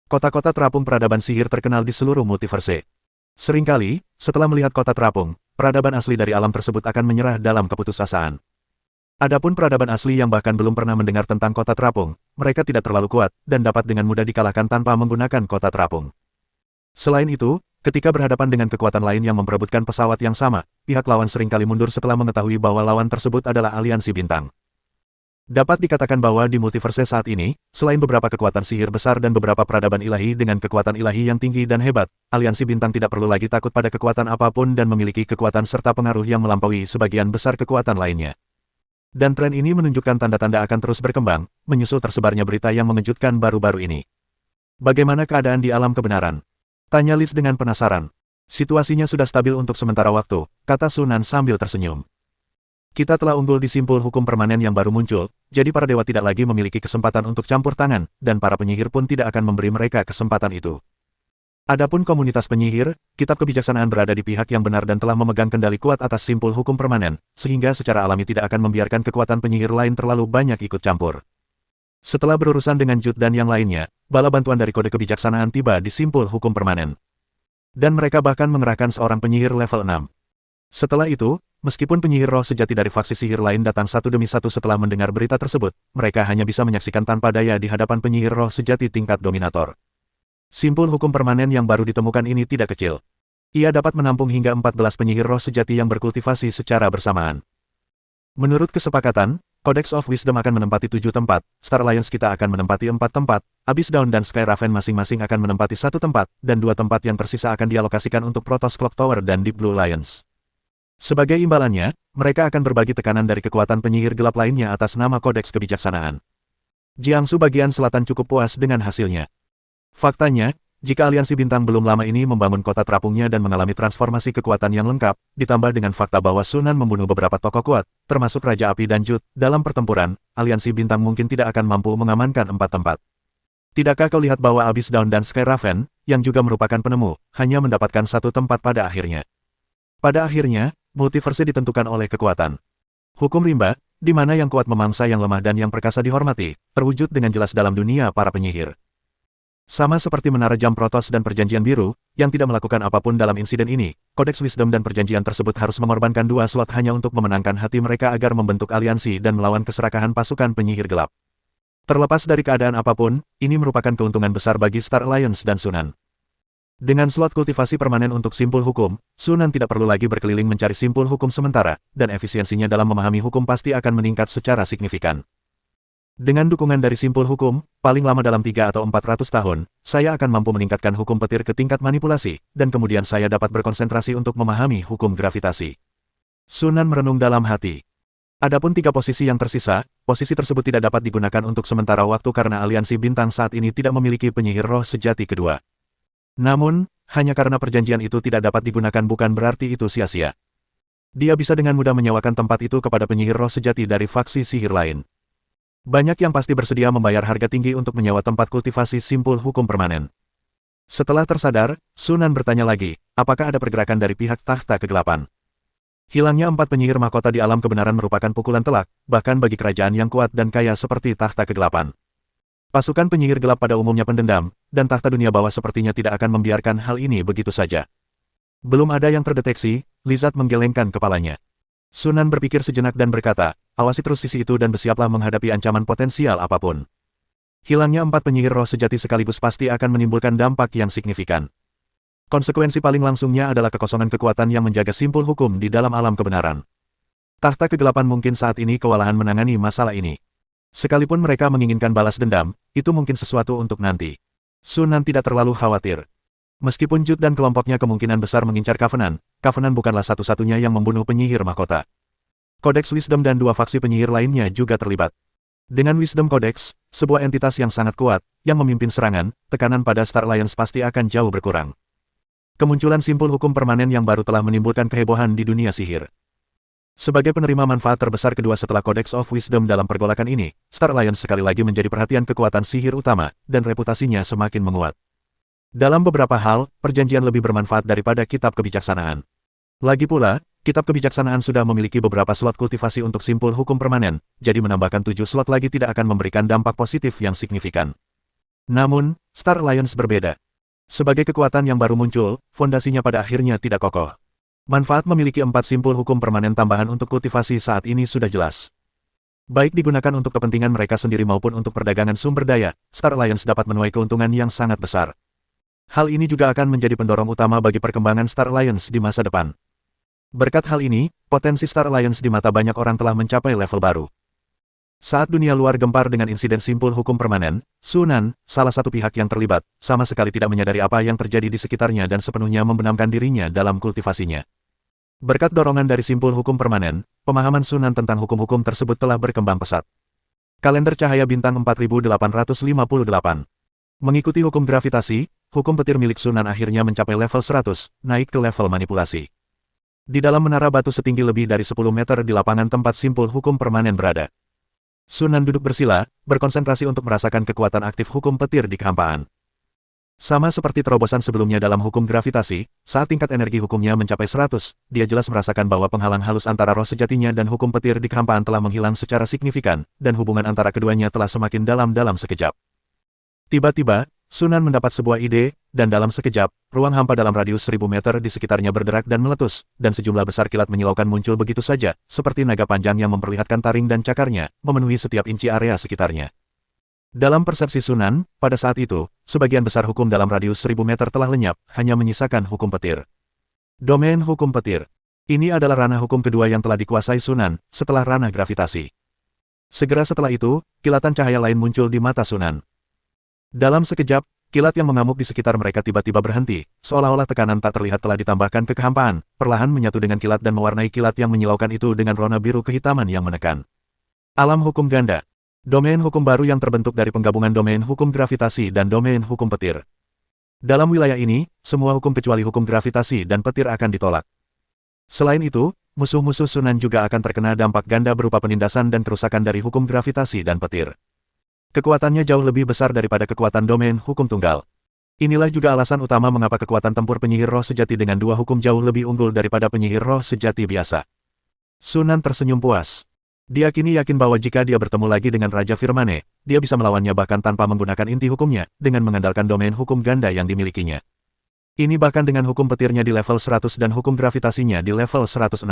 Kota-kota terapung peradaban sihir terkenal di seluruh multiverse. Seringkali, setelah melihat kota terapung, peradaban asli dari alam tersebut akan menyerah dalam keputusasaan. Adapun peradaban asli yang bahkan belum pernah mendengar tentang kota terapung, mereka tidak terlalu kuat, dan dapat dengan mudah dikalahkan tanpa menggunakan kota terapung. Selain itu, ketika berhadapan dengan kekuatan lain yang memperebutkan pesawat yang sama, pihak lawan seringkali mundur setelah mengetahui bahwa lawan tersebut adalah aliansi bintang. Dapat dikatakan bahwa di multiverse saat ini, selain beberapa kekuatan sihir besar dan beberapa peradaban ilahi dengan kekuatan ilahi yang tinggi dan hebat, aliansi bintang tidak perlu lagi takut pada kekuatan apapun dan memiliki kekuatan serta pengaruh yang melampaui sebagian besar kekuatan lainnya. Dan tren ini menunjukkan tanda-tanda akan terus berkembang, menyusul tersebarnya berita yang mengejutkan baru-baru ini. Bagaimana keadaan di alam kebenaran? Tanya Liz dengan penasaran. Situasinya sudah stabil untuk sementara waktu, kata Sunan sambil tersenyum. Kita telah unggul di simpul hukum permanen yang baru muncul, jadi para dewa tidak lagi memiliki kesempatan untuk campur tangan, dan para penyihir pun tidak akan memberi mereka kesempatan itu. Adapun komunitas penyihir, kitab kebijaksanaan berada di pihak yang benar dan telah memegang kendali kuat atas simpul hukum permanen, sehingga secara alami tidak akan membiarkan kekuatan penyihir lain terlalu banyak ikut campur. Setelah berurusan dengan Jude dan yang lainnya, bala bantuan dari kode kebijaksanaan tiba di simpul hukum permanen. Dan mereka bahkan mengerahkan seorang penyihir level 6. Setelah itu, meskipun penyihir roh sejati dari faksi sihir lain datang satu demi satu setelah mendengar berita tersebut, mereka hanya bisa menyaksikan tanpa daya di hadapan penyihir roh sejati tingkat dominator. Simpul hukum permanen yang baru ditemukan ini tidak kecil. Ia dapat menampung hingga 14 penyihir roh sejati yang berkultivasi secara bersamaan. Menurut kesepakatan, Codex of Wisdom akan menempati 7 tempat, Star Alliance kita akan menempati 4 tempat, Abyss Dawn dan Sky Raven masing-masing akan menempati 1 tempat, dan 2 tempat yang tersisa akan dialokasikan untuk Protoss Clock Tower dan Deep Blue Alliance. Sebagai imbalannya, mereka akan berbagi tekanan dari kekuatan penyihir gelap lainnya atas nama Kodeks Kebijaksanaan. Jiangsu bagian selatan cukup puas dengan hasilnya. Faktanya, jika aliansi bintang belum lama ini membangun kota terapungnya dan mengalami transformasi kekuatan yang lengkap, ditambah dengan fakta bahwa Sunan membunuh beberapa tokoh kuat, termasuk Raja Api dan Jut, dalam pertempuran, aliansi bintang mungkin tidak akan mampu mengamankan 4 tempat. Tidakkah kau lihat bahwa Abyss Dawn dan Sky Raven, yang juga merupakan penemu, hanya mendapatkan 1 tempat pada akhirnya? Pada akhirnya, multiverse ditentukan oleh kekuatan. Hukum rimba, di mana yang kuat memangsa yang lemah dan yang perkasa dihormati, terwujud dengan jelas dalam dunia para penyihir. Sama seperti Menara Jam Protos dan Perjanjian Biru, yang tidak melakukan apapun dalam insiden ini, Kodeks Wisdom dan perjanjian tersebut harus mengorbankan 2 slot hanya untuk memenangkan hati mereka agar membentuk aliansi dan melawan keserakahan pasukan penyihir gelap. Terlepas dari keadaan apapun, ini merupakan keuntungan besar bagi Star Alliance dan Sunan. Dengan slot kultivasi permanen untuk simpul hukum, Sunan tidak perlu lagi berkeliling mencari simpul hukum sementara, dan efisiensinya dalam memahami hukum pasti akan meningkat secara signifikan. Dengan dukungan dari simpul hukum, paling lama dalam 3 atau 400 tahun, saya akan mampu meningkatkan hukum petir ke tingkat manipulasi, dan kemudian saya dapat berkonsentrasi untuk memahami hukum gravitasi. Sunan merenung dalam hati. Adapun 3 posisi yang tersisa, posisi tersebut tidak dapat digunakan untuk sementara waktu karena aliansi bintang saat ini tidak memiliki penyihir roh sejati kedua. Namun, hanya karena perjanjian itu tidak dapat digunakan bukan berarti itu sia-sia. Dia bisa dengan mudah menyewakan tempat itu kepada penyihir roh sejati dari faksi sihir lain. Banyak yang pasti bersedia membayar harga tinggi untuk menyewa tempat kultivasi simpul hukum permanen. Setelah tersadar, Sunan bertanya lagi, apakah ada pergerakan dari pihak tahta kegelapan? Hilangnya 4 penyihir mahkota di alam kebenaran merupakan pukulan telak, bahkan bagi kerajaan yang kuat dan kaya seperti tahta kegelapan. Pasukan penyihir gelap pada umumnya pendendam, dan tahta dunia bawah sepertinya tidak akan membiarkan hal ini begitu saja. Belum ada yang terdeteksi, Lizard menggelengkan kepalanya. Sunan berpikir sejenak dan berkata, awasi terus sisi itu dan bersiaplah menghadapi ancaman potensial apapun. Hilangnya 4 penyihir roh sejati sekaligus pasti akan menimbulkan dampak yang signifikan. Konsekuensi paling langsungnya adalah kekosongan kekuatan yang menjaga simpul hukum di dalam alam kebenaran. Tahta kegelapan mungkin saat ini kewalahan menangani masalah ini. Sekalipun mereka menginginkan balas dendam, itu mungkin sesuatu untuk nanti. Sunan tidak terlalu khawatir. Meskipun Jut dan kelompoknya kemungkinan besar mengincar Covenant, Covenant bukanlah satu-satunya yang membunuh penyihir mahkota. Kodeks Wisdom dan 2 faksi penyihir lainnya juga terlibat. Dengan Wisdom Codex, sebuah entitas yang sangat kuat, yang memimpin serangan, tekanan pada Star Alliance pasti akan jauh berkurang. Kemunculan simpul hukum permanen yang baru telah menimbulkan kehebohan di dunia sihir. Sebagai penerima manfaat terbesar kedua setelah Codex of Wisdom dalam pergolakan ini, Star Alliance sekali lagi menjadi perhatian kekuatan sihir utama, dan reputasinya semakin menguat. Dalam beberapa hal, perjanjian lebih bermanfaat daripada kitab kebijaksanaan. Lagi pula, kitab kebijaksanaan sudah memiliki beberapa slot kultivasi untuk simpul hukum permanen, jadi menambahkan 7 slot lagi tidak akan memberikan dampak positif yang signifikan. Namun, Star Alliance berbeda. Sebagai kekuatan yang baru muncul, fondasinya pada akhirnya tidak kokoh. Manfaat memiliki 4 simpul hukum permanen tambahan untuk kultivasi saat ini sudah jelas. Baik digunakan untuk kepentingan mereka sendiri maupun untuk perdagangan sumber daya, Star Alliance dapat menuai keuntungan yang sangat besar. Hal ini juga akan menjadi pendorong utama bagi perkembangan Star Alliance di masa depan. Berkat hal ini, potensi Star Alliance di mata banyak orang telah mencapai level baru. Saat dunia luar gempar dengan insiden simpul hukum permanen, Sunan, salah satu pihak yang terlibat, sama sekali tidak menyadari apa yang terjadi di sekitarnya dan sepenuhnya membenamkan dirinya dalam kultivasinya. Berkat dorongan dari simpul hukum permanen, pemahaman Sunan tentang hukum-hukum tersebut telah berkembang pesat. Kalender cahaya bintang 4858. Mengikuti hukum gravitasi, hukum petir milik Sunan akhirnya mencapai level 100, naik ke level manipulasi. Di dalam menara batu setinggi lebih dari 10 meter di lapangan tempat simpul hukum permanen berada. Sunan duduk bersila, berkonsentrasi untuk merasakan kekuatan aktif hukum petir di kehampaan. Sama seperti terobosan sebelumnya dalam hukum gravitasi, saat tingkat energi hukumnya mencapai 100, dia jelas merasakan bahwa penghalang halus antara roh sejatinya dan hukum petir di kehampaan telah menghilang secara signifikan, dan hubungan antara keduanya telah semakin dalam dalam sekejap. Tiba-tiba, Sunan mendapat sebuah ide, dan dalam sekejap, ruang hampa dalam radius 1000 meter di sekitarnya berderak dan meletus, dan sejumlah besar kilat menyilaukan muncul begitu saja, seperti naga panjang yang memperlihatkan taring dan cakarnya, memenuhi setiap inci area sekitarnya. Dalam persepsi Sunan, pada saat itu, sebagian besar hukum dalam radius 1000 meter telah lenyap, hanya menyisakan hukum petir. Domain hukum petir. Ini adalah ranah hukum kedua yang telah dikuasai Sunan, setelah ranah gravitasi. Segera setelah itu, kilatan cahaya lain muncul di mata Sunan. Dalam sekejap, kilat yang mengamuk di sekitar mereka tiba-tiba berhenti, seolah-olah tekanan tak terlihat telah ditambahkan ke kehampaan, perlahan menyatu dengan kilat dan mewarnai kilat yang menyilaukan itu dengan rona biru kehitaman yang menekan. Alam hukum ganda. Domain hukum baru yang terbentuk dari penggabungan domain hukum gravitasi dan domain hukum petir. Dalam wilayah ini, semua hukum kecuali hukum gravitasi dan petir akan ditolak. Selain itu, musuh-musuh Sunan juga akan terkena dampak ganda berupa penindasan dan kerusakan dari hukum gravitasi dan petir. Kekuatannya jauh lebih besar daripada kekuatan domain hukum tunggal. Inilah juga alasan utama mengapa kekuatan tempur penyihir roh sejati dengan dua hukum jauh lebih unggul daripada penyihir roh sejati biasa. Sunan tersenyum puas. Dia kini yakin bahwa jika dia bertemu lagi dengan Raja Firmane, dia bisa melawannya bahkan tanpa menggunakan inti hukumnya, dengan mengandalkan domain hukum ganda yang dimilikinya. Ini bahkan dengan hukum petirnya di level 100 dan hukum gravitasinya di level 106.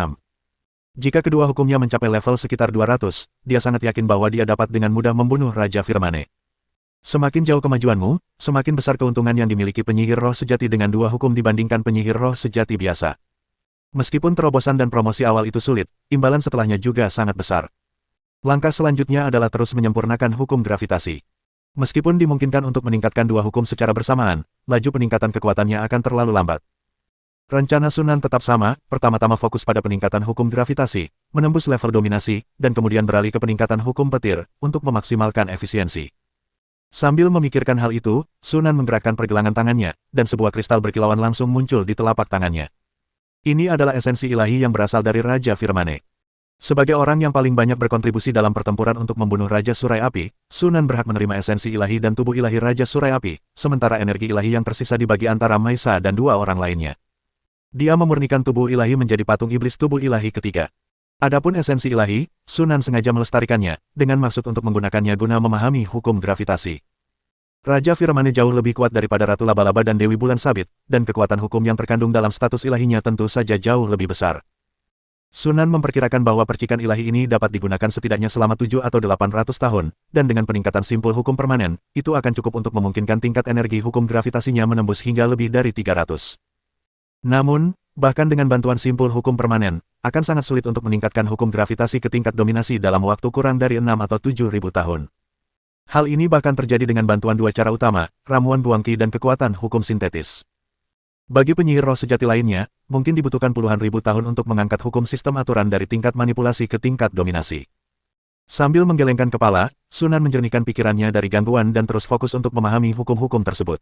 Jika kedua hukumnya mencapai level sekitar 200, dia sangat yakin bahwa dia dapat dengan mudah membunuh Raja Firmane. Semakin jauh kemajuanmu, semakin besar keuntungan yang dimiliki penyihir roh sejati dengan dua hukum dibandingkan penyihir roh sejati biasa. Meskipun terobosan dan promosi awal itu sulit, imbalan setelahnya juga sangat besar. Langkah selanjutnya adalah terus menyempurnakan hukum gravitasi. Meskipun dimungkinkan untuk meningkatkan dua hukum secara bersamaan, laju peningkatan kekuatannya akan terlalu lambat. Rencana Sunan tetap sama, pertama-tama fokus pada peningkatan hukum gravitasi, menembus level dominasi, dan kemudian beralih ke peningkatan hukum petir, untuk memaksimalkan efisiensi. Sambil memikirkan hal itu, Sunan menggerakkan pergelangan tangannya, dan sebuah kristal berkilauan langsung muncul di telapak tangannya. Ini adalah esensi ilahi yang berasal dari Raja Firmane. Sebagai orang yang paling banyak berkontribusi dalam pertempuran untuk membunuh Raja Surai Api, Sunan berhak menerima esensi ilahi dan tubuh ilahi Raja Surai Api, sementara energi ilahi yang tersisa dibagi antara Maisa dan dua orang lainnya. Dia memurnikan tubuh ilahi menjadi patung iblis tubuh ilahi ketiga. Adapun esensi ilahi, Sunan sengaja melestarikannya, dengan maksud untuk menggunakannya guna memahami hukum gravitasi. Raja Firmane jauh lebih kuat daripada Ratu Laba-Laba dan Dewi Bulan Sabit, dan kekuatan hukum yang terkandung dalam status ilahinya tentu saja jauh lebih besar. Sunan memperkirakan bahwa percikan ilahi ini dapat digunakan setidaknya selama 7 atau 800 tahun, dan dengan peningkatan simpul hukum permanen, itu akan cukup untuk memungkinkan tingkat energi hukum gravitasinya menembus hingga lebih dari 300. Namun, bahkan dengan bantuan simpul hukum permanen, akan sangat sulit untuk meningkatkan hukum gravitasi ke tingkat dominasi dalam waktu kurang dari 6 atau 7 ribu tahun. Hal ini bahkan terjadi dengan bantuan dua cara utama, ramuan buangki dan kekuatan hukum sintetis. Bagi penyihir roh sejati lainnya, mungkin dibutuhkan puluhan ribu tahun untuk mengangkat hukum sistem aturan dari tingkat manipulasi ke tingkat dominasi. Sambil menggelengkan kepala, Sunan menjernihkan pikirannya dari gangguan dan terus fokus untuk memahami hukum-hukum tersebut.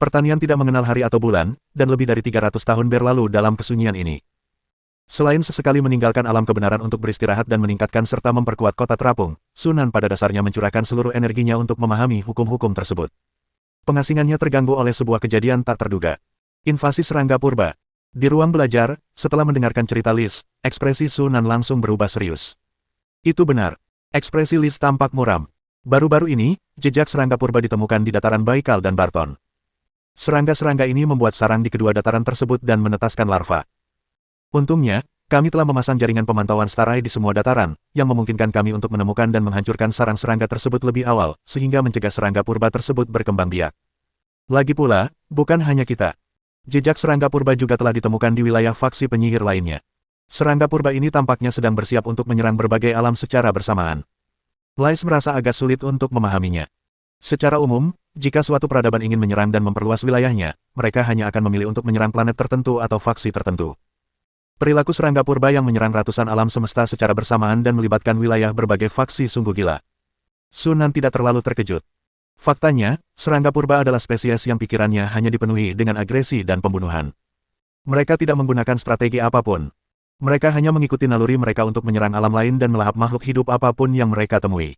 Pertanian tidak mengenal hari atau bulan, dan lebih dari 300 tahun berlalu dalam kesunyian ini. Selain sesekali meninggalkan alam kebenaran untuk beristirahat dan meningkatkan serta memperkuat kota terapung, Sunan pada dasarnya mencurahkan seluruh energinya untuk memahami hukum-hukum tersebut. Pengasingannya terganggu oleh sebuah kejadian tak terduga. Invasi serangga purba. Di ruang belajar, setelah mendengarkan cerita Liz, ekspresi Sunan langsung berubah serius. Itu benar. Ekspresi Liz tampak muram. Baru-baru ini, jejak serangga purba ditemukan di dataran Baikal dan Barton. Serangga-serangga ini membuat sarang di kedua dataran tersebut dan menetaskan larva. Untungnya, kami telah memasang jaringan pemantauan starai di semua dataran, yang memungkinkan kami untuk menemukan dan menghancurkan sarang serangga tersebut lebih awal, sehingga mencegah serangga purba tersebut berkembang biak. Lagi pula, bukan hanya kita. Jejak serangga purba juga telah ditemukan di wilayah faksi penyihir lainnya. Serangga purba ini tampaknya sedang bersiap untuk menyerang berbagai alam secara bersamaan. Lais merasa agak sulit untuk memahaminya. Secara umum, jika suatu peradaban ingin menyerang dan memperluas wilayahnya, mereka hanya akan memilih untuk menyerang planet tertentu atau faksi tertentu. Perilaku serangga purba yang menyerang ratusan alam semesta secara bersamaan dan melibatkan wilayah berbagai faksi sungguh gila. Sunan tidak terlalu terkejut. Faktanya, serangga purba adalah spesies yang pikirannya hanya dipenuhi dengan agresi dan pembunuhan. Mereka tidak menggunakan strategi apapun. Mereka hanya mengikuti naluri mereka untuk menyerang alam lain dan melahap makhluk hidup apapun yang mereka temui.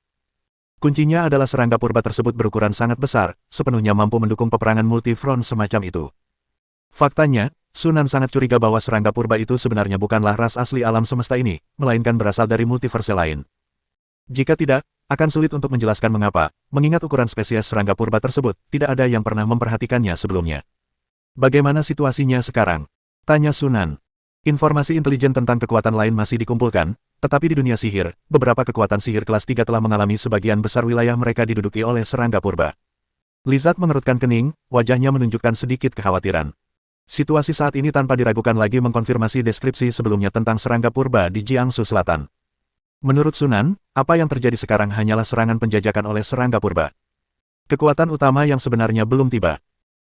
Kuncinya adalah serangga purba tersebut berukuran sangat besar, sepenuhnya mampu mendukung peperangan multifront semacam itu. Faktanya, Sunan sangat curiga bahwa serangga purba itu sebenarnya bukanlah ras asli alam semesta ini, melainkan berasal dari multiverse lain. Jika tidak, akan sulit untuk menjelaskan mengapa, mengingat ukuran spesies serangga purba tersebut, tidak ada yang pernah memperhatikannya sebelumnya. Bagaimana situasinya sekarang? Tanya Sunan. Informasi intelijen tentang kekuatan lain masih dikumpulkan, tetapi di dunia sihir, beberapa kekuatan sihir kelas 3 telah mengalami sebagian besar wilayah mereka diduduki oleh serangga purba. Lizard mengerutkan kening, wajahnya menunjukkan sedikit kekhawatiran. Situasi saat ini tanpa diragukan lagi mengkonfirmasi deskripsi sebelumnya tentang serangga purba di Jiangsu Selatan. Menurut Sunan, apa yang terjadi sekarang hanyalah serangan penjajakan oleh serangga purba. Kekuatan utama yang sebenarnya belum tiba.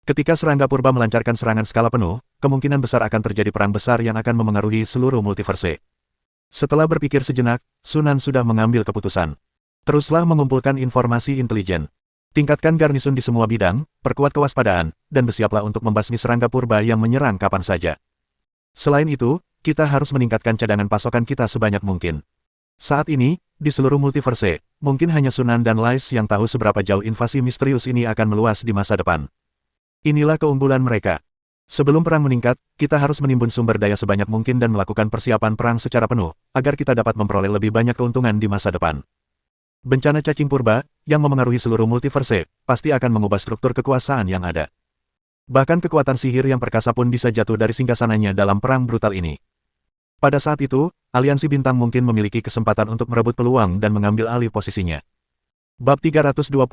Ketika serangga purba melancarkan serangan skala penuh, kemungkinan besar akan terjadi perang besar yang akan memengaruhi seluruh multiverse. Setelah berpikir sejenak, Sunan sudah mengambil keputusan. Teruslah mengumpulkan informasi intelijen. Tingkatkan garnisun di semua bidang, perkuat kewaspadaan, dan bersiaplah untuk membasmi serangga purba yang menyerang kapan saja. Selain itu, kita harus meningkatkan cadangan pasokan kita sebanyak mungkin. Saat ini, di seluruh multiverse, mungkin hanya Sunan dan Lais yang tahu seberapa jauh invasi misterius ini akan meluas di masa depan. Inilah keunggulan mereka. Sebelum perang meningkat, kita harus menimbun sumber daya sebanyak mungkin dan melakukan persiapan perang secara penuh, agar kita dapat memperoleh lebih banyak keuntungan di masa depan. Bencana cacing purba, yang memengaruhi seluruh multiverse, pasti akan mengubah struktur kekuasaan yang ada. Bahkan kekuatan sihir yang perkasa pun bisa jatuh dari singgasananya dalam perang brutal ini. Pada saat itu, aliansi bintang mungkin memiliki kesempatan untuk merebut peluang dan mengambil alih posisinya. Bab 329.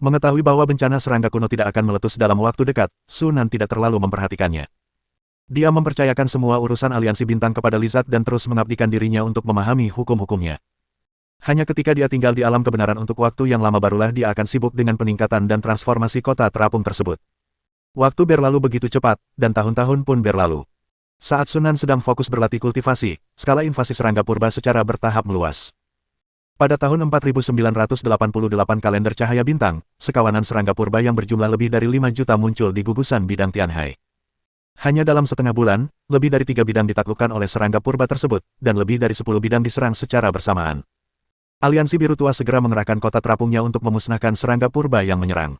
Mengetahui bahwa bencana serangga kuno tidak akan meletus dalam waktu dekat, Sunan tidak terlalu memperhatikannya. Dia mempercayakan semua urusan aliansi bintang kepada Lizard dan terus mengabdikan dirinya untuk memahami hukum-hukumnya. Hanya ketika dia tinggal di alam kebenaran untuk waktu yang lama barulah dia akan sibuk dengan peningkatan dan transformasi kota terapung tersebut. Waktu berlalu begitu cepat, dan tahun-tahun pun berlalu. Saat Sunan sedang fokus berlatih kultivasi, skala invasi serangga purba secara bertahap meluas. Pada tahun 4988 kalender cahaya bintang, sekawanan serangga purba yang berjumlah lebih dari 5 juta muncul di gugusan bidang Tianhai. Hanya dalam setengah bulan, lebih dari 3 bidang ditaklukkan oleh serangga purba tersebut, dan lebih dari 10 bidang diserang secara bersamaan. Aliansi Biru Tua segera mengerahkan kota terapungnya untuk memusnahkan serangga purba yang menyerang.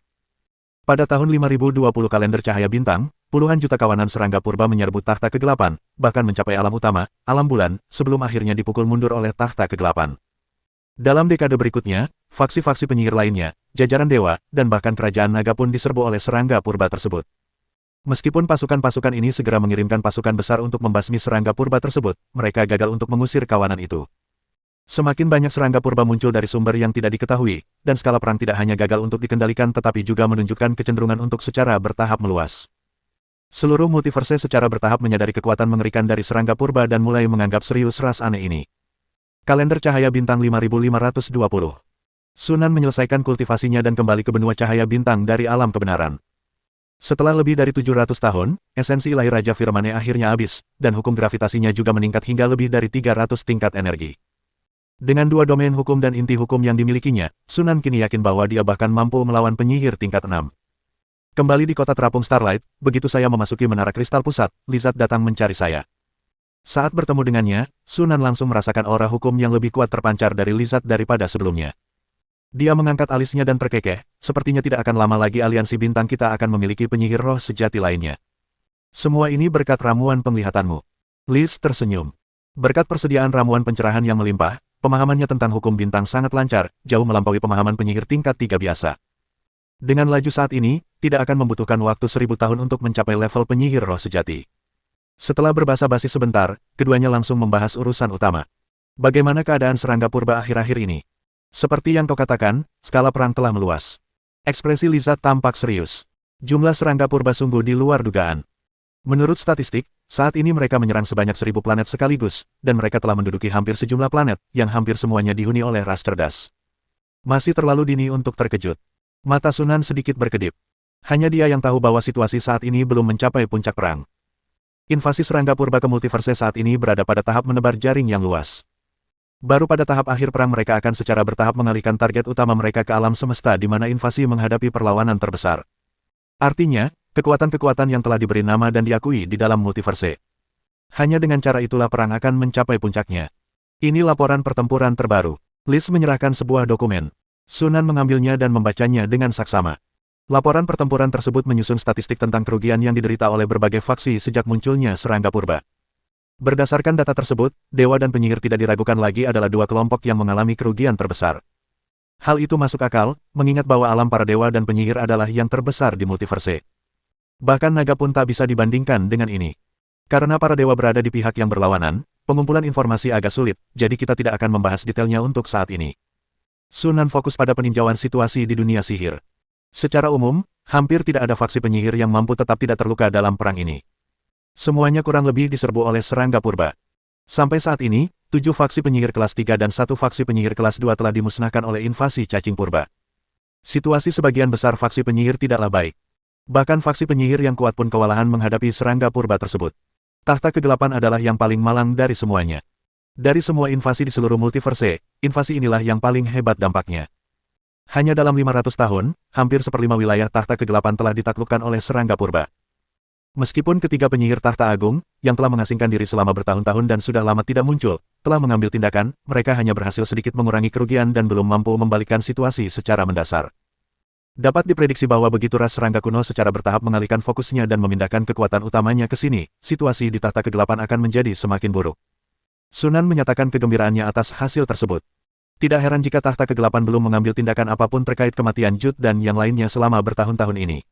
Pada tahun 5020 kalender cahaya bintang, puluhan juta kawanan serangga purba menyerbu takhta kegelapan, bahkan mencapai alam utama, alam bulan, sebelum akhirnya dipukul mundur oleh takhta kegelapan. Dalam dekade berikutnya, faksi-faksi penyihir lainnya, jajaran dewa, dan bahkan kerajaan naga pun diserbu oleh serangga purba tersebut. Meskipun pasukan-pasukan ini segera mengirimkan pasukan besar untuk membasmi serangga purba tersebut, mereka gagal untuk mengusir kawanan itu. Semakin banyak serangga purba muncul dari sumber yang tidak diketahui, dan skala perang tidak hanya gagal untuk dikendalikan tetapi juga menunjukkan kecenderungan untuk secara bertahap meluas. Seluruh multiverse secara bertahap menyadari kekuatan mengerikan dari serangga purba dan mulai menganggap serius ras aneh ini. Kalender cahaya bintang 5520. Sunan menyelesaikan kultivasinya dan kembali ke benua cahaya bintang dari alam kebenaran. Setelah lebih dari 700 tahun, esensi ilahi Raja Firmane akhirnya habis, dan hukum gravitasinya juga meningkat hingga lebih dari 300 tingkat energi. Dengan dua domain hukum dan inti hukum yang dimilikinya, Sunan kini yakin bahwa dia bahkan mampu melawan penyihir tingkat 6. Kembali di kota terapung Starlight, begitu saya memasuki menara kristal pusat, Lizard datang mencari saya. Saat bertemu dengannya, Sunan langsung merasakan aura hukum yang lebih kuat terpancar dari Lizard daripada sebelumnya. Dia mengangkat alisnya dan terkekeh, sepertinya tidak akan lama lagi aliansi bintang kita akan memiliki penyihir roh sejati lainnya. Semua ini berkat ramuan penglihatanmu. Liz tersenyum. Berkat persediaan ramuan pencerahan yang melimpah, pemahamannya tentang hukum bintang sangat lancar, jauh melampaui pemahaman penyihir tingkat 3 biasa. Dengan laju saat ini, tidak akan membutuhkan waktu 1000 tahun untuk mencapai level penyihir roh sejati. Setelah berbasa-basi sebentar, keduanya langsung membahas urusan utama. Bagaimana keadaan serangga purba akhir-akhir ini? Seperti yang kau katakan, skala perang telah meluas. Ekspresi Lizard tampak serius. Jumlah serangga purba sungguh di luar dugaan. Menurut statistik, saat ini mereka menyerang sebanyak 1000 planet sekaligus, dan mereka telah menduduki hampir sejumlah planet, yang hampir semuanya dihuni oleh ras cerdas. Masih terlalu dini untuk terkejut. Mata Sunan sedikit berkedip. Hanya dia yang tahu bahwa situasi saat ini belum mencapai puncak perang. Invasi serangga purba ke multiverse saat ini berada pada tahap menebar jaring yang luas. Baru pada tahap akhir perang mereka akan secara bertahap mengalihkan target utama mereka ke alam semesta di mana invasi menghadapi perlawanan terbesar. Artinya, kekuatan-kekuatan yang telah diberi nama dan diakui di dalam multiverse. Hanya dengan cara itulah perang akan mencapai puncaknya. Ini laporan pertempuran terbaru. Liz menyerahkan sebuah dokumen. Sunan mengambilnya dan membacanya dengan saksama. Laporan pertempuran tersebut menyusun statistik tentang kerugian yang diderita oleh berbagai faksi sejak munculnya serangga purba. Berdasarkan data tersebut, dewa dan penyihir tidak diragukan lagi adalah dua kelompok yang mengalami kerugian terbesar. Hal itu masuk akal, mengingat bahwa alam para dewa dan penyihir adalah yang terbesar di multiverse. Bahkan naga pun tak bisa dibandingkan dengan ini. Karena para dewa berada di pihak yang berlawanan, pengumpulan informasi agak sulit, jadi kita tidak akan membahas detailnya untuk saat ini. Sunan fokus pada peninjauan situasi di dunia sihir. Secara umum, hampir tidak ada faksi penyihir yang mampu tetap tidak terluka dalam perang ini. Semuanya kurang lebih diserbu oleh serangga purba. Sampai saat ini, 7 faksi penyihir kelas 3 dan 1 faksi penyihir kelas 2 telah dimusnahkan oleh invasi cacing purba. Situasi sebagian besar faksi penyihir tidaklah baik. Bahkan faksi penyihir yang kuat pun kewalahan menghadapi serangga purba tersebut. Tahta kegelapan adalah yang paling malang dari semuanya. Dari semua invasi di seluruh multiverse, invasi inilah yang paling hebat dampaknya. Hanya dalam 500 tahun, hampir seperlima wilayah tahta kegelapan telah ditaklukkan oleh serangga purba. Meskipun ketiga penyihir tahta agung, yang telah mengasingkan diri selama bertahun-tahun dan sudah lama tidak muncul, telah mengambil tindakan, mereka hanya berhasil sedikit mengurangi kerugian dan belum mampu membalikkan situasi secara mendasar. Dapat diprediksi bahwa begitu ras serangga kuno secara bertahap mengalihkan fokusnya dan memindahkan kekuatan utamanya ke sini, situasi di tahta kegelapan akan menjadi semakin buruk. Sunan menyatakan kegembiraannya atas hasil tersebut. Tidak heran jika tahta kegelapan belum mengambil tindakan apapun terkait kematian Jud dan yang lainnya selama bertahun-tahun ini.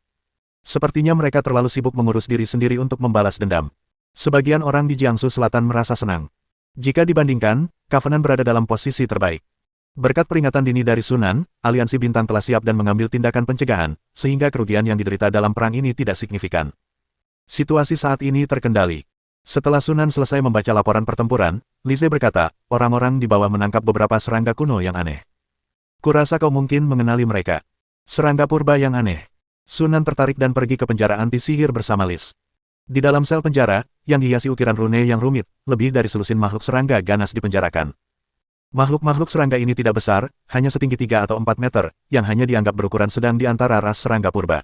Sepertinya mereka terlalu sibuk mengurus diri sendiri untuk membalas dendam. Sebagian orang di Jiangsu Selatan merasa senang. Jika dibandingkan, Covenant berada dalam posisi terbaik. Berkat peringatan dini dari Sunan, Aliansi Bintang telah siap dan mengambil tindakan pencegahan, sehingga kerugian yang diderita dalam perang ini tidak signifikan. Situasi saat ini terkendali. Setelah Sunan selesai membaca laporan pertempuran, Li Ze berkata, orang-orang di bawah menangkap beberapa serangga kuno yang aneh. Kurasa kau mungkin mengenali mereka. Serangga purba yang aneh. Sunan tertarik dan pergi ke penjara anti-sihir bersama Liz. Di dalam sel penjara, yang dihiasi ukiran rune yang rumit, lebih dari selusin makhluk serangga ganas dipenjarakan. Makhluk-makhluk serangga ini tidak besar, hanya setinggi 3 atau 4 meter, yang hanya dianggap berukuran sedang di antara ras serangga purba.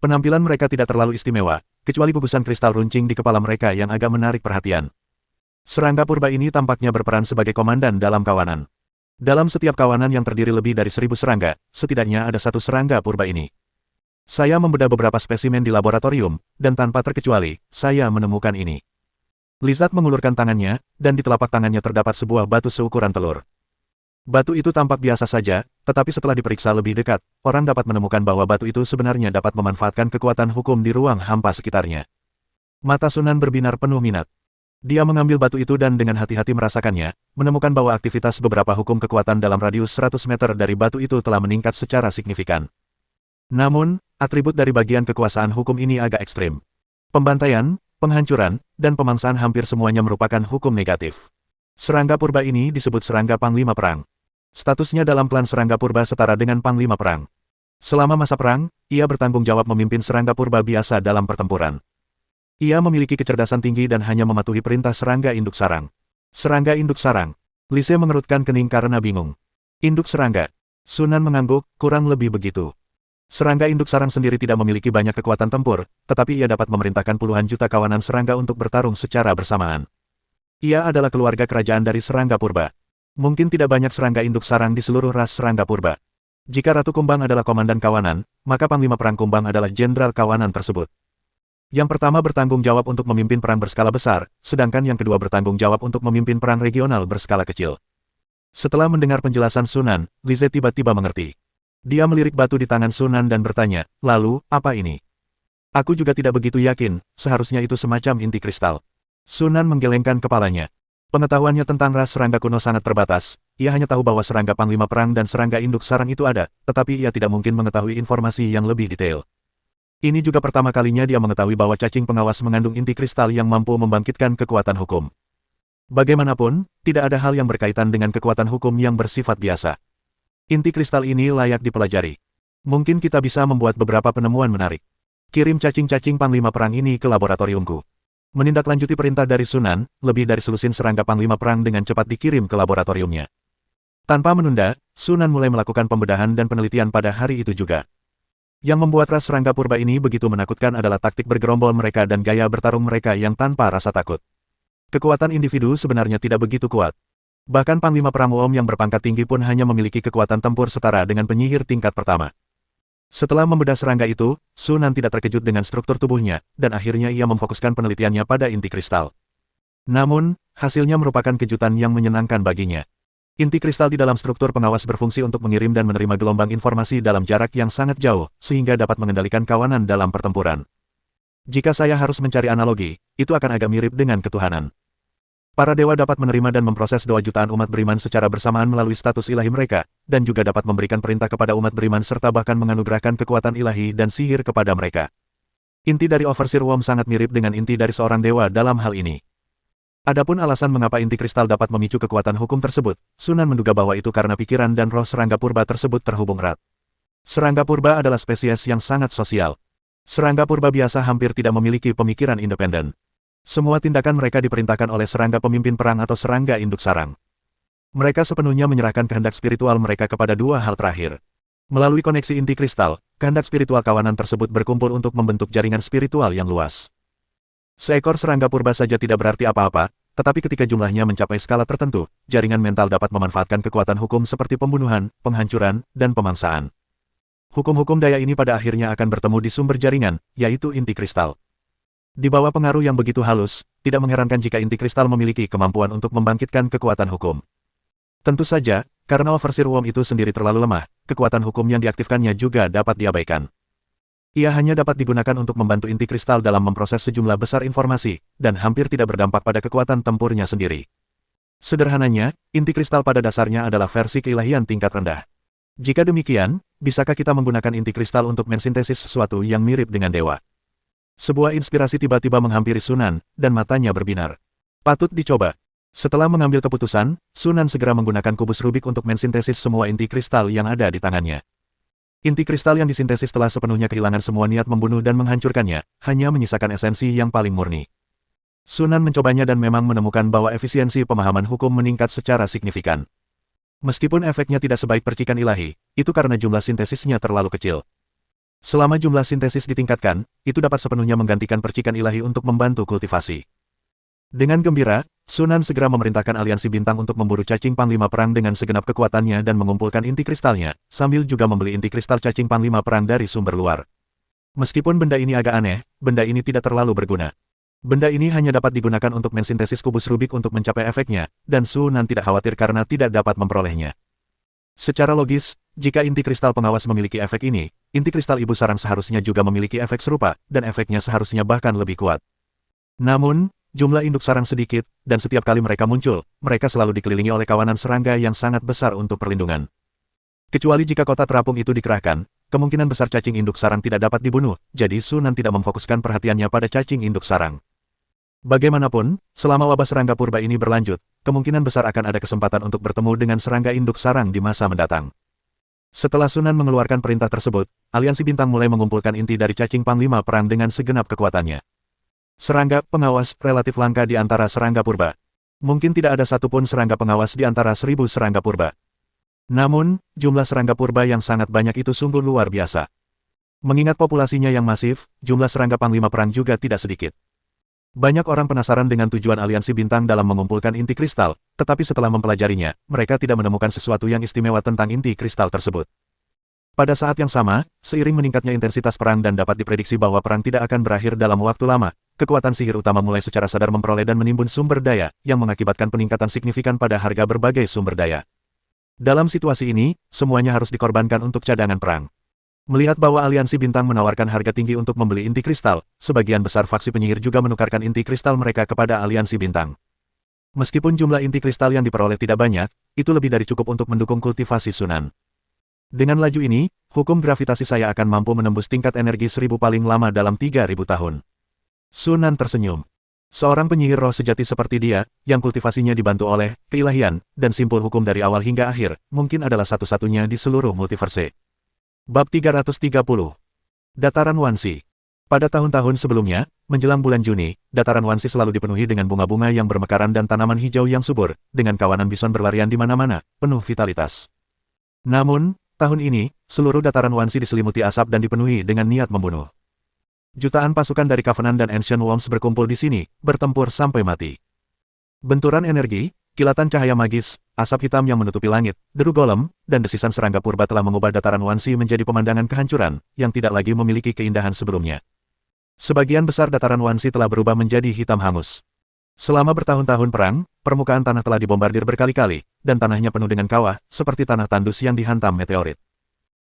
Penampilan mereka tidak terlalu istimewa, kecuali gugusan kristal runcing di kepala mereka yang agak menarik perhatian. Serangga purba ini tampaknya berperan sebagai komandan dalam kawanan. Dalam setiap kawanan yang terdiri lebih dari 1000 serangga, setidaknya ada satu serangga purba ini. Saya membedah beberapa spesimen di laboratorium, dan tanpa terkecuali, saya menemukan ini. Lizard mengulurkan tangannya, dan di telapak tangannya terdapat sebuah batu seukuran telur. Batu itu tampak biasa saja, tetapi setelah diperiksa lebih dekat, orang dapat menemukan bahwa batu itu sebenarnya dapat memanfaatkan kekuatan hukum di ruang hampa sekitarnya. Mata Sunan berbinar penuh minat. Dia mengambil batu itu dan dengan hati-hati merasakannya, menemukan bahwa aktivitas beberapa hukum kekuatan dalam radius 100 meter dari batu itu telah meningkat secara signifikan. Namun, atribut dari bagian kekuasaan hukum ini agak ekstrim. Pembantaian, penghancuran, dan pemangsaan hampir semuanya merupakan hukum negatif. Serangga purba ini disebut serangga panglima perang. Statusnya dalam klan serangga purba setara dengan panglima perang. Selama masa perang, ia bertanggung jawab memimpin serangga purba biasa dalam pertempuran. Ia memiliki kecerdasan tinggi dan hanya mematuhi perintah serangga induk sarang. Serangga induk sarang. Li Ze mengerutkan kening karena bingung. Induk serangga. Sunan mengangguk, kurang lebih begitu. Serangga induk sarang sendiri tidak memiliki banyak kekuatan tempur, tetapi ia dapat memerintahkan puluhan juta kawanan serangga untuk bertarung secara bersamaan. Ia adalah keluarga kerajaan dari serangga purba. Mungkin tidak banyak serangga induk sarang di seluruh ras serangga purba. Jika Ratu Kumbang adalah komandan kawanan, maka Panglima Perang Kumbang adalah jenderal kawanan tersebut. Yang pertama bertanggung jawab untuk memimpin perang berskala besar, sedangkan yang kedua bertanggung jawab untuk memimpin perang regional berskala kecil. Setelah mendengar penjelasan Sunan, Li Ze tiba-tiba mengerti. Dia melirik batu di tangan Sunan dan bertanya, lalu, apa ini? Aku juga tidak begitu yakin, seharusnya itu semacam inti kristal. Sunan menggelengkan kepalanya. Pengetahuannya tentang ras serangga kuno sangat terbatas, ia hanya tahu bahwa serangga panglima perang dan serangga induk sarang itu ada, tetapi ia tidak mungkin mengetahui informasi yang lebih detail. Ini juga pertama kalinya dia mengetahui bahwa cacing pengawas mengandung inti kristal yang mampu membangkitkan kekuatan hukum. Bagaimanapun, tidak ada hal yang berkaitan dengan kekuatan hukum yang bersifat biasa. Inti kristal ini layak dipelajari. Mungkin kita bisa membuat beberapa penemuan menarik. Kirim cacing-cacing panglima perang ini ke laboratoriumku. Menindaklanjuti perintah dari Sunan, lebih dari selusin serangga panglima perang dengan cepat dikirim ke laboratoriumnya. Tanpa menunda, Sunan mulai melakukan pembedahan dan penelitian pada hari itu juga. Yang membuat ras serangga purba ini begitu menakutkan adalah taktik bergerombol mereka dan gaya bertarung mereka yang tanpa rasa takut. Kekuatan individu sebenarnya tidak begitu kuat. Bahkan Panglima Perang Wom yang berpangkat tinggi pun hanya memiliki kekuatan tempur setara dengan penyihir tingkat pertama. Setelah membedah serangga itu, Sunan tidak terkejut dengan struktur tubuhnya, dan akhirnya ia memfokuskan penelitiannya pada inti kristal. Namun, hasilnya merupakan kejutan yang menyenangkan baginya. Inti kristal di dalam struktur pengawas berfungsi untuk mengirim dan menerima gelombang informasi dalam jarak yang sangat jauh, sehingga dapat mengendalikan kawanan dalam pertempuran. Jika saya harus mencari analogi, itu akan agak mirip dengan ketuhanan. Para dewa dapat menerima dan memproses doa jutaan umat beriman secara bersamaan melalui status ilahi mereka, dan juga dapat memberikan perintah kepada umat beriman serta bahkan menganugerahkan kekuatan ilahi dan sihir kepada mereka. Inti dari Overseer Wom sangat mirip dengan inti dari seorang dewa dalam hal ini. Adapun alasan mengapa inti kristal dapat memicu kekuatan hukum tersebut, Sunan menduga bahwa itu karena pikiran dan roh serangga purba tersebut terhubung erat. Serangga purba adalah spesies yang sangat sosial. Serangga purba biasa hampir tidak memiliki pemikiran independen. Semua tindakan mereka diperintahkan oleh serangga pemimpin perang atau serangga induk sarang. Mereka sepenuhnya menyerahkan kehendak spiritual mereka kepada dua hal terakhir. Melalui koneksi inti kristal, kehendak spiritual kawanan tersebut berkumpul untuk membentuk jaringan spiritual yang luas. Seekor serangga purba saja tidak berarti apa-apa, tetapi ketika jumlahnya mencapai skala tertentu, jaringan mental dapat memanfaatkan kekuatan hukum seperti pembunuhan, penghancuran, dan pemangsaan. Hukum-hukum daya ini pada akhirnya akan bertemu di sumber jaringan, yaitu inti kristal. Di bawah pengaruh yang begitu halus, tidak mengherankan jika inti kristal memiliki kemampuan untuk membangkitkan kekuatan hukum. Tentu saja, karena overseer worm itu sendiri terlalu lemah, kekuatan hukum yang diaktifkannya juga dapat diabaikan. Ia hanya dapat digunakan untuk membantu inti kristal dalam memproses sejumlah besar informasi, dan hampir tidak berdampak pada kekuatan tempurnya sendiri. Sederhananya, inti kristal pada dasarnya adalah versi keilahian tingkat rendah. Jika demikian, bisakah kita menggunakan inti kristal untuk mensintesis sesuatu yang mirip dengan dewa? Sebuah inspirasi tiba-tiba menghampiri Sunan, dan matanya berbinar. Patut dicoba. Setelah mengambil keputusan, Sunan segera menggunakan kubus Rubik untuk mensintesis semua inti kristal yang ada di tangannya. Inti kristal yang disintesis telah sepenuhnya kehilangan semua niat membunuh dan menghancurkannya, hanya menyisakan esensi yang paling murni. Sunan mencobanya dan memang menemukan bahwa efisiensi pemahaman hukum meningkat secara signifikan. Meskipun efeknya tidak sebaik percikan ilahi, itu karena jumlah sintesisnya terlalu kecil. Selama jumlah sintesis ditingkatkan, itu dapat sepenuhnya menggantikan percikan ilahi untuk membantu kultivasi. Dengan gembira, Sunan segera memerintahkan aliansi bintang untuk memburu cacing panglima perang dengan segenap kekuatannya dan mengumpulkan inti kristalnya, sambil juga membeli inti kristal cacing panglima perang dari sumber luar. Meskipun benda ini agak aneh, benda ini tidak terlalu berguna. Benda ini hanya dapat digunakan untuk mensintesis kubus Rubik untuk mencapai efeknya, dan Sunan tidak khawatir karena tidak dapat memperolehnya. Secara logis, jika inti kristal pengawas memiliki efek ini, inti kristal ibu sarang seharusnya juga memiliki efek serupa, dan efeknya seharusnya bahkan lebih kuat. Namun, jumlah induk sarang sedikit, dan setiap kali mereka muncul, mereka selalu dikelilingi oleh kawanan serangga yang sangat besar untuk perlindungan. Kecuali jika kota terapung itu dikerahkan, kemungkinan besar cacing induk sarang tidak dapat dibunuh, jadi Sunan tidak memfokuskan perhatiannya pada cacing induk sarang. Bagaimanapun, selama wabah serangga purba ini berlanjut, kemungkinan besar akan ada kesempatan untuk bertemu dengan serangga induk sarang di masa mendatang. Setelah Sunan mengeluarkan perintah tersebut, aliansi bintang mulai mengumpulkan inti dari cacing panglima perang dengan segenap kekuatannya. Serangga pengawas relatif langka di antara serangga purba. Mungkin tidak ada satupun serangga pengawas di antara 1000 serangga purba. Namun, jumlah serangga purba yang sangat banyak itu sungguh luar biasa. Mengingat populasinya yang masif, jumlah serangga panglima perang juga tidak sedikit. Banyak orang penasaran dengan tujuan aliansi bintang dalam mengumpulkan inti kristal, tetapi setelah mempelajarinya, mereka tidak menemukan sesuatu yang istimewa tentang inti kristal tersebut. Pada saat yang sama, seiring meningkatnya intensitas perang dan dapat diprediksi bahwa perang tidak akan berakhir dalam waktu lama, kekuatan sihir utama mulai secara sadar memperoleh dan menimbun sumber daya, yang mengakibatkan peningkatan signifikan pada harga berbagai sumber daya. Dalam situasi ini, semuanya harus dikorbankan untuk cadangan perang. Melihat bahwa aliansi bintang menawarkan harga tinggi untuk membeli inti kristal, sebagian besar faksi penyihir juga menukarkan inti kristal mereka kepada aliansi bintang. Meskipun jumlah inti kristal yang diperoleh tidak banyak, itu lebih dari cukup untuk mendukung kultivasi Sunan. Dengan laju ini, hukum gravitasi saya akan mampu menembus tingkat energi 1000 paling lama dalam 3000 tahun. Sunan tersenyum. Seorang penyihir roh sejati seperti dia, yang kultivasinya dibantu oleh keilahian, dan simpul hukum dari awal hingga akhir, mungkin adalah satu-satunya di seluruh multiverse. Bab 330. Dataran Wansi. Pada tahun-tahun sebelumnya, menjelang bulan Juni, dataran Wansi selalu dipenuhi dengan bunga-bunga yang bermekaran dan tanaman hijau yang subur, dengan kawanan bison berlarian di mana-mana, penuh vitalitas. Namun, tahun ini, seluruh dataran Wansi diselimuti asap dan dipenuhi dengan niat membunuh. Jutaan pasukan dari Covenant dan Ancient Worms berkumpul di sini, bertempur sampai mati. Benturan energi, kilatan cahaya magis, asap hitam yang menutupi langit, deru golem, dan desisan serangga purba telah mengubah dataran Wansi menjadi pemandangan kehancuran, yang tidak lagi memiliki keindahan sebelumnya. Sebagian besar dataran Wansi telah berubah menjadi hitam hangus. Selama bertahun-tahun perang, permukaan tanah telah dibombardir berkali-kali, dan tanahnya penuh dengan kawah, seperti tanah tandus yang dihantam meteorit.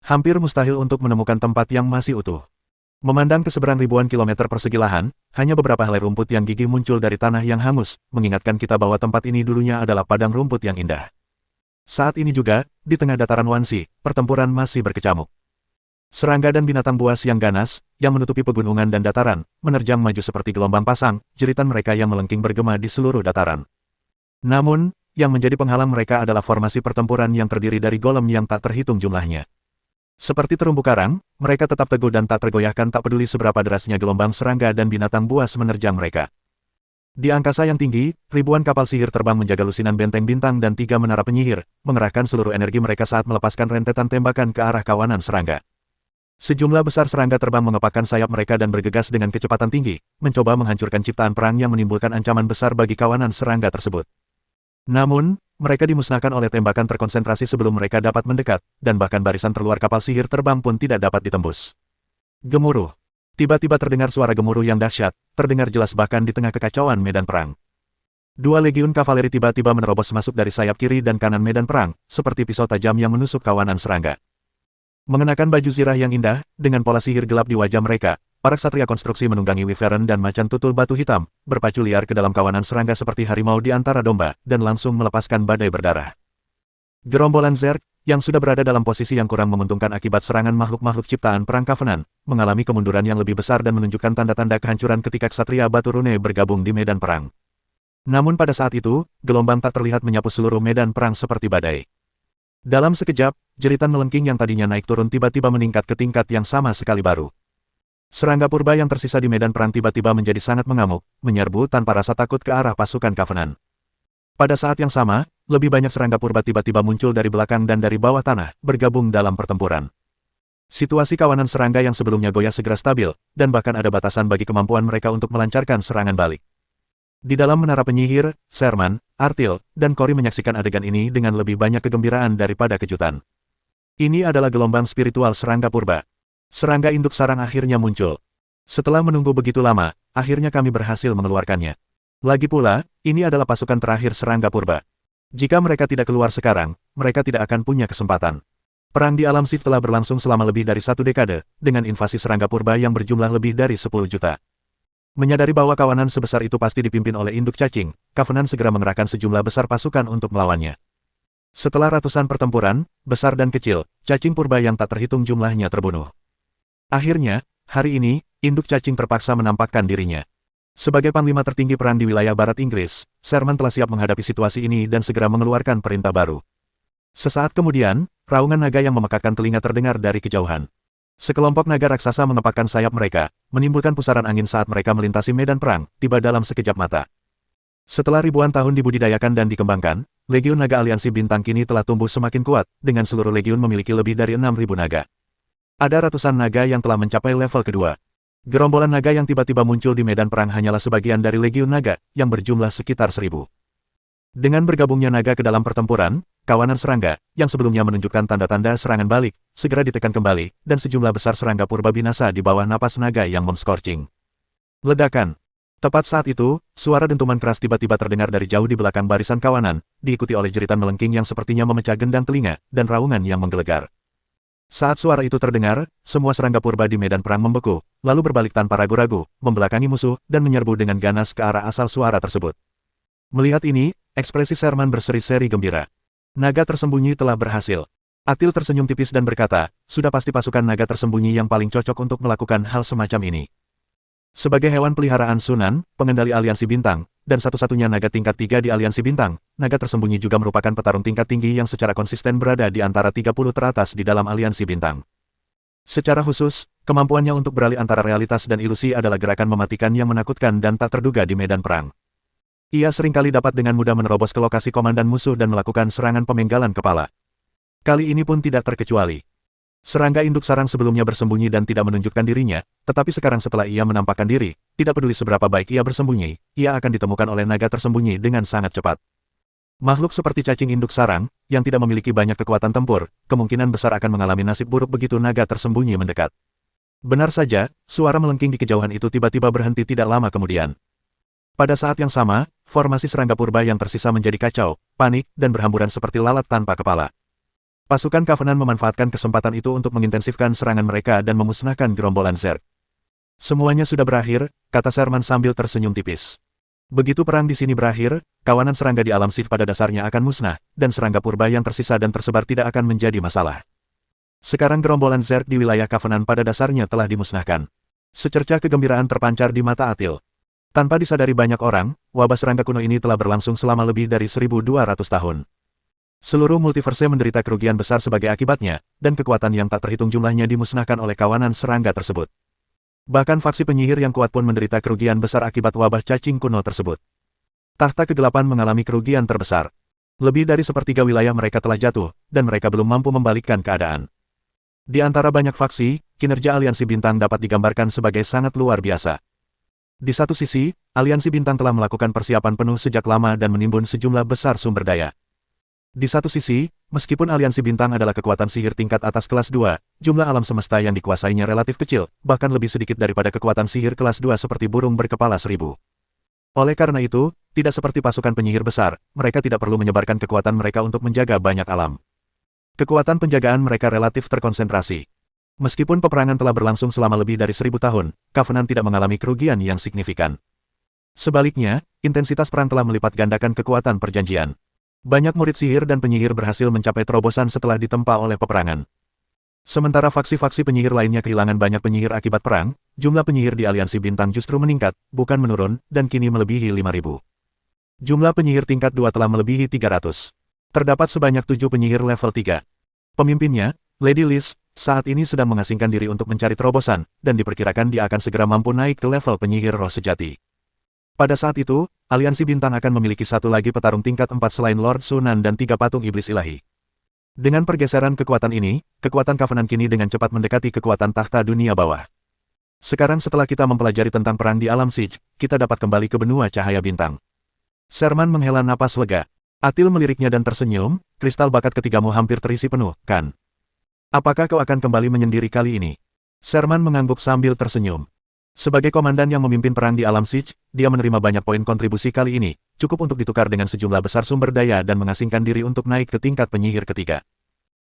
Hampir mustahil untuk menemukan tempat yang masih utuh. Memandang ke seberang ribuan kilometer persegi lahan, hanya beberapa helai rumput yang gigih muncul dari tanah yang hangus, mengingatkan kita bahwa tempat ini dulunya adalah padang rumput yang indah. Saat ini juga, di tengah dataran Wansi, pertempuran masih berkecamuk. Serangga dan binatang buas yang ganas, yang menutupi pegunungan dan dataran, menerjang maju seperti gelombang pasang, jeritan mereka yang melengking bergema di seluruh dataran. Namun, yang menjadi penghalang mereka adalah formasi pertempuran yang terdiri dari golem yang tak terhitung jumlahnya. Seperti terumbu karang, mereka tetap teguh dan tak tergoyahkan tak peduli seberapa derasnya gelombang serangga dan binatang buas menerjang mereka. Di angkasa yang tinggi, ribuan kapal sihir terbang menjaga lusinan benteng bintang dan 3 menara penyihir, mengerahkan seluruh energi mereka saat melepaskan rentetan tembakan ke arah kawanan serangga. Sejumlah besar serangga terbang mengepakkan sayap mereka dan bergegas dengan kecepatan tinggi, mencoba menghancurkan ciptaan perang yang menimbulkan ancaman besar bagi kawanan serangga tersebut. Namun, mereka dimusnahkan oleh tembakan terkonsentrasi sebelum mereka dapat mendekat, dan bahkan barisan terluar kapal sihir terbang pun tidak dapat ditembus. Gemuruh. Tiba-tiba terdengar suara gemuruh yang dahsyat, terdengar jelas bahkan di tengah kekacauan medan perang. 2 legiun kavaleri tiba-tiba menerobos masuk dari sayap kiri dan kanan medan perang, seperti pisau tajam yang menusuk kawanan serangga. Mengenakan baju zirah yang indah, dengan pola sihir gelap di wajah mereka, para ksatria konstruksi menunggangi wyvern dan macan tutul batu hitam, berpacu liar ke dalam kawanan serangga seperti harimau di antara domba, dan langsung melepaskan badai berdarah. Gerombolan Zerg, yang sudah berada dalam posisi yang kurang menguntungkan akibat serangan makhluk-makhluk ciptaan perang Covenant, mengalami kemunduran yang lebih besar dan menunjukkan tanda-tanda kehancuran ketika ksatria batu rune bergabung di medan perang. Namun pada saat itu, gelombang tak terlihat menyapu seluruh medan perang seperti badai. Dalam sekejap, jeritan melengking yang tadinya naik turun tiba-tiba meningkat ke tingkat yang sama sekali baru. Serangga purba yang tersisa di medan perang tiba-tiba menjadi sangat mengamuk, menyerbu tanpa rasa takut ke arah pasukan Covenant. Pada saat yang sama, lebih banyak serangga purba tiba-tiba muncul dari belakang dan dari bawah tanah, bergabung dalam pertempuran. Situasi kawanan serangga yang sebelumnya goyah segera stabil, dan bahkan ada batasan bagi kemampuan mereka untuk melancarkan serangan balik. Di dalam menara penyihir, Sherman, Artil, dan Cory menyaksikan adegan ini dengan lebih banyak kegembiraan daripada kejutan. Ini adalah gelombang spiritual serangga purba. Serangga induk sarang akhirnya muncul. Setelah menunggu begitu lama, akhirnya kami berhasil mengeluarkannya. Lagi pula, ini adalah pasukan terakhir serangga purba. Jika mereka tidak keluar sekarang, mereka tidak akan punya kesempatan. Perang di alam Sith telah berlangsung selama lebih dari 1 dekade, dengan invasi serangga purba yang berjumlah lebih dari 10 juta. Menyadari bahwa kawanan sebesar itu pasti dipimpin oleh induk cacing, Covenant segera mengerahkan sejumlah besar pasukan untuk melawannya. Setelah ratusan pertempuran, besar dan kecil, cacing purba yang tak terhitung jumlahnya terbunuh. Akhirnya, hari ini, induk cacing terpaksa menampakkan dirinya. Sebagai panglima tertinggi perang di wilayah barat Inggris, Sherman telah siap menghadapi situasi ini dan segera mengeluarkan perintah baru. Sesaat kemudian, raungan naga yang memekakkan telinga terdengar dari kejauhan. Sekelompok naga raksasa mengepakkan sayap mereka, menimbulkan pusaran angin saat mereka melintasi medan perang, tiba dalam sekejap mata. Setelah ribuan tahun dibudidayakan dan dikembangkan, Legiun Naga Aliansi Bintang kini telah tumbuh semakin kuat, dengan seluruh legiun memiliki lebih dari 6.000 naga. Ada ratusan naga yang telah mencapai level kedua. Gerombolan naga yang tiba-tiba muncul di medan perang hanyalah sebagian dari legiun naga, yang berjumlah sekitar 1.000. Dengan bergabungnya naga ke dalam pertempuran, kawanan serangga, yang sebelumnya menunjukkan tanda-tanda serangan balik, segera ditekan kembali, dan sejumlah besar serangga purba binasa di bawah napas naga yang memscorching. Ledakan. Tepat saat itu, suara dentuman keras tiba-tiba terdengar dari jauh di belakang barisan kawanan, diikuti oleh jeritan melengking yang sepertinya memecah gendang telinga, dan raungan yang menggelegar. Saat suara itu terdengar, semua serangga purba di medan perang membeku, lalu berbalik tanpa ragu-ragu, membelakangi musuh, dan menyerbu dengan ganas ke arah asal suara tersebut. Melihat ini, ekspresi Sherman berseri-seri gembira. Naga tersembunyi telah berhasil. Atil tersenyum tipis dan berkata, sudah pasti pasukan naga tersembunyi yang paling cocok untuk melakukan hal semacam ini. Sebagai hewan peliharaan Sunan, pengendali aliansi bintang, dan satu-satunya naga tingkat 3 di aliansi bintang, naga tersembunyi juga merupakan petarung tingkat tinggi yang secara konsisten berada di antara 30 teratas di dalam aliansi bintang. Secara khusus, kemampuannya untuk beralih antara realitas dan ilusi adalah gerakan mematikan yang menakutkan dan tak terduga di medan perang. Ia seringkali dapat dengan mudah menerobos ke lokasi komandan musuh dan melakukan serangan pemenggalan kepala. Kali ini pun tidak terkecuali. Serangga induk sarang sebelumnya bersembunyi dan tidak menunjukkan dirinya, tetapi sekarang setelah ia menampakkan diri, tidak peduli seberapa baik ia bersembunyi, ia akan ditemukan oleh naga tersembunyi dengan sangat cepat. Makhluk seperti cacing induk sarang, yang tidak memiliki banyak kekuatan tempur, kemungkinan besar akan mengalami nasib buruk begitu naga tersembunyi mendekat. Benar saja, suara melengking di kejauhan itu tiba-tiba berhenti tidak lama kemudian. Pada saat yang sama, formasi serangga purba yang tersisa menjadi kacau, panik, dan berhamburan seperti lalat tanpa kepala. Pasukan Covenant memanfaatkan kesempatan itu untuk mengintensifkan serangan mereka dan memusnahkan gerombolan Zerg. Semuanya sudah berakhir, kata Sherman sambil tersenyum tipis. Begitu perang di sini berakhir, kawanan serangga di alam Sith pada dasarnya akan musnah, dan serangga purba yang tersisa dan tersebar tidak akan menjadi masalah. Sekarang gerombolan Zerg di wilayah Covenant pada dasarnya telah dimusnahkan. Secercah kegembiraan terpancar di mata Atil. Tanpa disadari banyak orang, wabah serangga kuno ini telah berlangsung selama lebih dari 1.200 tahun. Seluruh multiverse menderita kerugian besar sebagai akibatnya, dan kekuatan yang tak terhitung jumlahnya dimusnahkan oleh kawanan serangga tersebut. Bahkan faksi penyihir yang kuat pun menderita kerugian besar akibat wabah cacing kuno tersebut. Tahta kegelapan mengalami kerugian terbesar. Lebih dari sepertiga wilayah mereka telah jatuh, dan mereka belum mampu membalikkan keadaan. Di antara banyak faksi, kinerja Aliansi Bintang dapat digambarkan sebagai sangat luar biasa. Di satu sisi, Aliansi Bintang telah melakukan persiapan penuh sejak lama dan menimbun sejumlah besar sumber daya. Di satu sisi, meskipun Aliansi Bintang adalah kekuatan sihir tingkat atas kelas 2, jumlah alam semesta yang dikuasainya relatif kecil, bahkan lebih sedikit daripada kekuatan sihir kelas 2 seperti burung berkepala seribu. Oleh karena itu, tidak seperti pasukan penyihir besar, mereka tidak perlu menyebarkan kekuatan mereka untuk menjaga banyak alam. Kekuatan penjagaan mereka relatif terkonsentrasi. Meskipun peperangan telah berlangsung selama lebih dari 1000 tahun, Covenant tidak mengalami kerugian yang signifikan. Sebaliknya, intensitas perang telah melipat gandakan kekuatan perjanjian. Banyak murid sihir dan penyihir berhasil mencapai terobosan setelah ditempa oleh peperangan. Sementara faksi-faksi penyihir lainnya kehilangan banyak penyihir akibat perang, jumlah penyihir di Aliansi Bintang justru meningkat, bukan menurun, dan kini melebihi 5.000. Jumlah penyihir tingkat 2 telah melebihi 300. Terdapat sebanyak 7 penyihir level 3. Pemimpinnya, Lady Liz, saat ini sedang mengasingkan diri untuk mencari terobosan, dan diperkirakan dia akan segera mampu naik ke level penyihir roh sejati. Pada saat itu, Aliansi Bintang akan memiliki satu lagi petarung tingkat 4 selain Lord Sunan dan 3 patung iblis ilahi. Dengan pergeseran kekuatan ini, kekuatan Covenant kini dengan cepat mendekati kekuatan tahta dunia bawah. Sekarang setelah kita mempelajari tentang perang di alam Siege, kita dapat kembali ke benua cahaya bintang. Sherman menghela napas lega. Atil meliriknya dan tersenyum, kristal bakat ketigamu hampir terisi penuh, kan? Apakah kau akan kembali menyendiri kali ini? Sherman mengangguk sambil tersenyum. Sebagai komandan yang memimpin perang di alam Siege, dia menerima banyak poin kontribusi kali ini, cukup untuk ditukar dengan sejumlah besar sumber daya dan mengasingkan diri untuk naik ke tingkat penyihir ketiga.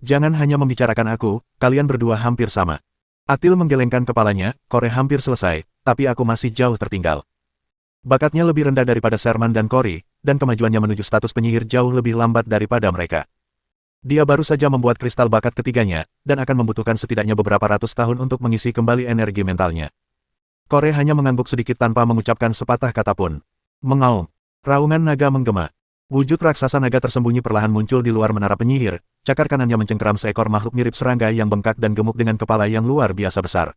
Jangan hanya membicarakan aku, kalian berdua hampir sama. Atil menggelengkan kepalanya, Kore hampir selesai, tapi aku masih jauh tertinggal. Bakatnya lebih rendah daripada Sherman dan Cory, dan kemajuannya menuju status penyihir jauh lebih lambat daripada mereka. Dia baru saja membuat kristal bakat ketiganya, dan akan membutuhkan setidaknya beberapa ratus tahun untuk mengisi kembali energi mentalnya. Kore hanya mengangguk sedikit tanpa mengucapkan sepatah kata pun. Mengaum. Raungan naga menggema. Wujud raksasa naga tersembunyi perlahan muncul di luar menara penyihir, cakar kanannya mencengkeram seekor makhluk mirip serangga yang bengkak dan gemuk dengan kepala yang luar biasa besar.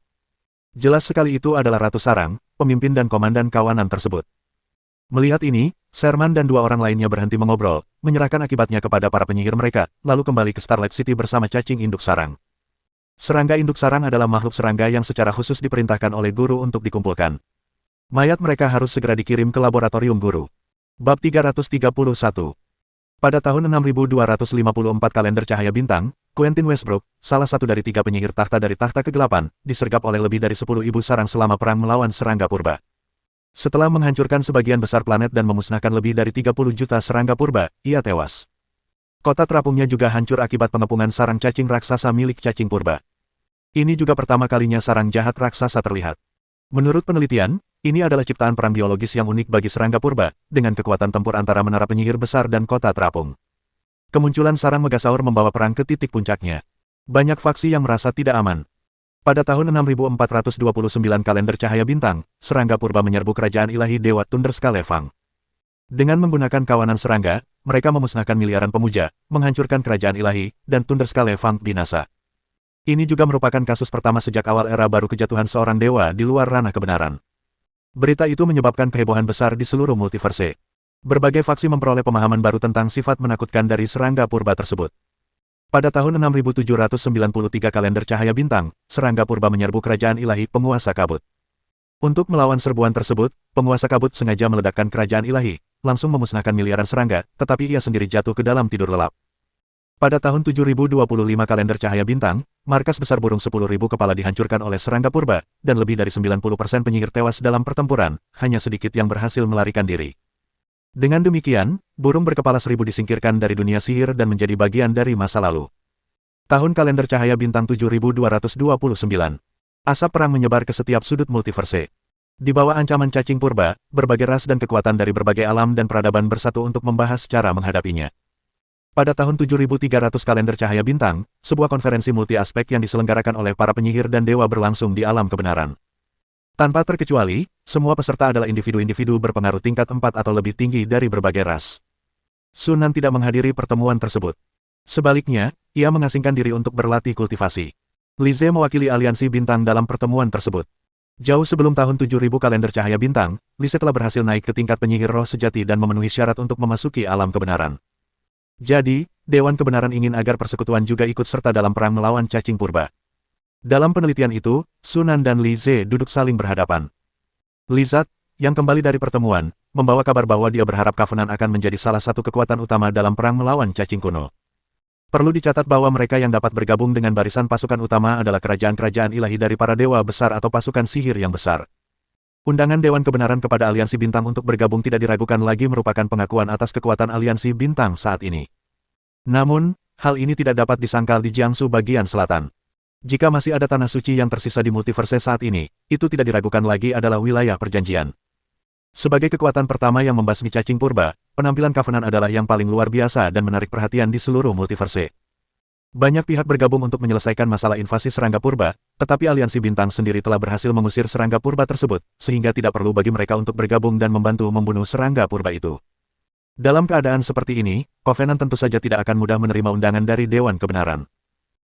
Jelas sekali itu adalah Ratu Sarang, pemimpin dan komandan kawanan tersebut. Melihat ini, Sherman dan 2 orang lainnya berhenti mengobrol, menyerahkan akibatnya kepada para penyihir mereka, lalu kembali ke Starlight City bersama cacing induk sarang. Serangga induk sarang adalah makhluk serangga yang secara khusus diperintahkan oleh guru untuk dikumpulkan. Mayat mereka harus segera dikirim ke laboratorium guru. Bab 331. Pada tahun 6254 kalender cahaya bintang, Quentin Westbrook, salah satu dari 3 penyihir tahta dari tahta kegelapan, disergap oleh lebih dari 10.000 sarang selama perang melawan serangga purba. Setelah menghancurkan sebagian besar planet dan memusnahkan lebih dari 30 juta serangga purba, ia tewas. Kota terapungnya juga hancur akibat pengepungan sarang cacing raksasa milik cacing purba. Ini juga pertama kalinya sarang jahat raksasa terlihat. Menurut penelitian, ini adalah ciptaan perang biologis yang unik bagi serangga purba, dengan kekuatan tempur antara menara penyihir besar dan kota terapung. Kemunculan sarang Megasaur membawa perang ke titik puncaknya. Banyak faksi yang merasa tidak aman. Pada tahun 6429 kalender cahaya bintang, serangga purba menyerbu kerajaan ilahi Dewa Thunderscalefang. Dengan menggunakan kawanan serangga, mereka memusnahkan miliaran pemuja, menghancurkan kerajaan ilahi, dan Thunderscalefang binasa. Ini juga merupakan kasus pertama sejak awal era baru kejatuhan seorang dewa di luar ranah kebenaran. Berita itu menyebabkan kehebohan besar di seluruh multiverse. Berbagai faksi memperoleh pemahaman baru tentang sifat menakutkan dari serangga purba tersebut. Pada tahun 6793 kalender cahaya bintang, serangga purba menyerbu kerajaan ilahi penguasa kabut. Untuk melawan serbuan tersebut, penguasa kabut sengaja meledakkan kerajaan ilahi, langsung memusnahkan miliaran serangga, tetapi ia sendiri jatuh ke dalam tidur lelap. Pada tahun 7025 kalender cahaya bintang, markas besar burung 10.000 kepala dihancurkan oleh serangga purba, dan lebih dari 90% penyihir tewas dalam pertempuran, hanya sedikit yang berhasil melarikan diri. Dengan demikian, burung berkepala 1000 disingkirkan dari dunia sihir dan menjadi bagian dari masa lalu. Tahun kalender cahaya bintang 7229. Asap perang menyebar ke setiap sudut multiverse. Di bawah ancaman cacing purba, berbagai ras dan kekuatan dari berbagai alam dan peradaban bersatu untuk membahas cara menghadapinya. Pada tahun 7300 kalender cahaya bintang, sebuah konferensi multi-aspek yang diselenggarakan oleh para penyihir dan dewa berlangsung di alam kebenaran. Tanpa terkecuali, semua peserta adalah individu-individu berpengaruh tingkat 4 atau lebih tinggi dari berbagai ras. Sunan tidak menghadiri pertemuan tersebut. Sebaliknya, ia mengasingkan diri untuk berlatih kultivasi. Lize mewakili aliansi bintang dalam pertemuan tersebut. Jauh sebelum tahun 7000 kalender cahaya bintang, Lise telah berhasil naik ke tingkat penyihir roh sejati dan memenuhi syarat untuk memasuki alam kebenaran. Jadi, Dewan Kebenaran ingin agar persekutuan juga ikut serta dalam perang melawan cacing purba. Dalam penelitian itu, Sunan dan Li Ze duduk saling berhadapan. Lizard, yang kembali dari pertemuan, membawa kabar bahwa dia berharap Covenant akan menjadi salah satu kekuatan utama dalam perang melawan cacing kuno. Perlu dicatat bahwa mereka yang dapat bergabung dengan barisan pasukan utama adalah kerajaan-kerajaan ilahi dari para dewa besar atau pasukan sihir yang besar. Undangan Dewan Kebenaran kepada Aliansi Bintang untuk bergabung tidak diragukan lagi merupakan pengakuan atas kekuatan Aliansi Bintang saat ini. Namun, hal ini tidak dapat disangkal di Jiangsu bagian selatan. Jika masih ada tanah suci yang tersisa di multiverse saat ini, itu tidak diragukan lagi adalah wilayah perjanjian. Sebagai kekuatan pertama yang membasmi cacing purba, penampilan Covenant adalah yang paling luar biasa dan menarik perhatian di seluruh multiverse. Banyak pihak bergabung untuk menyelesaikan masalah invasi serangga purba, tetapi Aliansi Bintang sendiri telah berhasil mengusir serangga purba tersebut, sehingga tidak perlu bagi mereka untuk bergabung dan membantu membunuh serangga purba itu. Dalam keadaan seperti ini, Covenant tentu saja tidak akan mudah menerima undangan dari Dewan Kebenaran.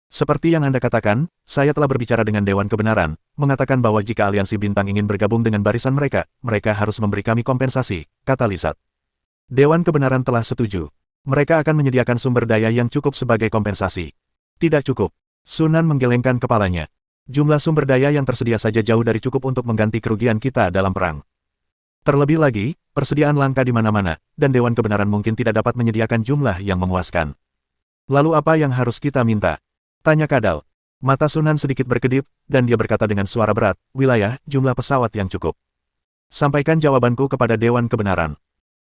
Seperti yang Anda katakan, saya telah berbicara dengan Dewan Kebenaran, mengatakan bahwa jika Aliansi Bintang ingin bergabung dengan barisan mereka, mereka harus memberi kami kompensasi, kata Lizard. Dewan Kebenaran telah setuju. Mereka akan menyediakan sumber daya yang cukup sebagai kompensasi. Tidak cukup. Sunan menggelengkan kepalanya. Jumlah sumber daya yang tersedia saja jauh dari cukup untuk mengganti kerugian kita dalam perang. Terlebih lagi, persediaan langka di mana-mana, dan Dewan Kebenaran mungkin tidak dapat menyediakan jumlah yang memuaskan. Lalu apa yang harus kita minta? Tanya Kadal. Mata Sunan sedikit berkedip, dan dia berkata dengan suara berat, wilayah, jumlah pesawat yang cukup. Sampaikan jawabanku kepada Dewan Kebenaran.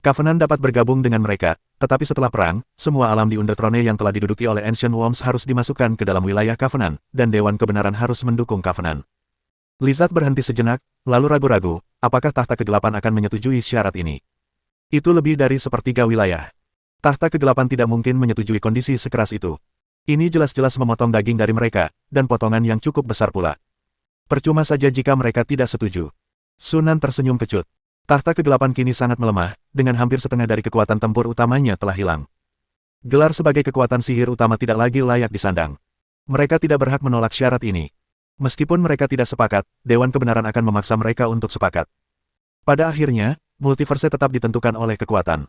Covenant dapat bergabung dengan mereka, tetapi setelah perang, semua alam di Underthrone yang telah diduduki oleh Ancient Worms harus dimasukkan ke dalam wilayah Covenant, dan Dewan Kebenaran harus mendukung Covenant. Lizard berhenti sejenak, lalu ragu-ragu, apakah tahta kegelapan akan menyetujui syarat ini? Itu lebih dari sepertiga wilayah. Tahta kegelapan tidak mungkin menyetujui kondisi sekeras itu. Ini jelas-jelas memotong daging dari mereka, dan potongan yang cukup besar pula. Percuma saja jika mereka tidak setuju. Sunan tersenyum kecut. Tahta kegelapan kini sangat melemah, dengan hampir setengah dari kekuatan tempur utamanya telah hilang. Gelar sebagai kekuatan sihir utama tidak lagi layak disandang. Mereka tidak berhak menolak syarat ini. Meskipun mereka tidak sepakat, Dewan Kebenaran akan memaksa mereka untuk sepakat. Pada akhirnya, multiverse tetap ditentukan oleh kekuatan.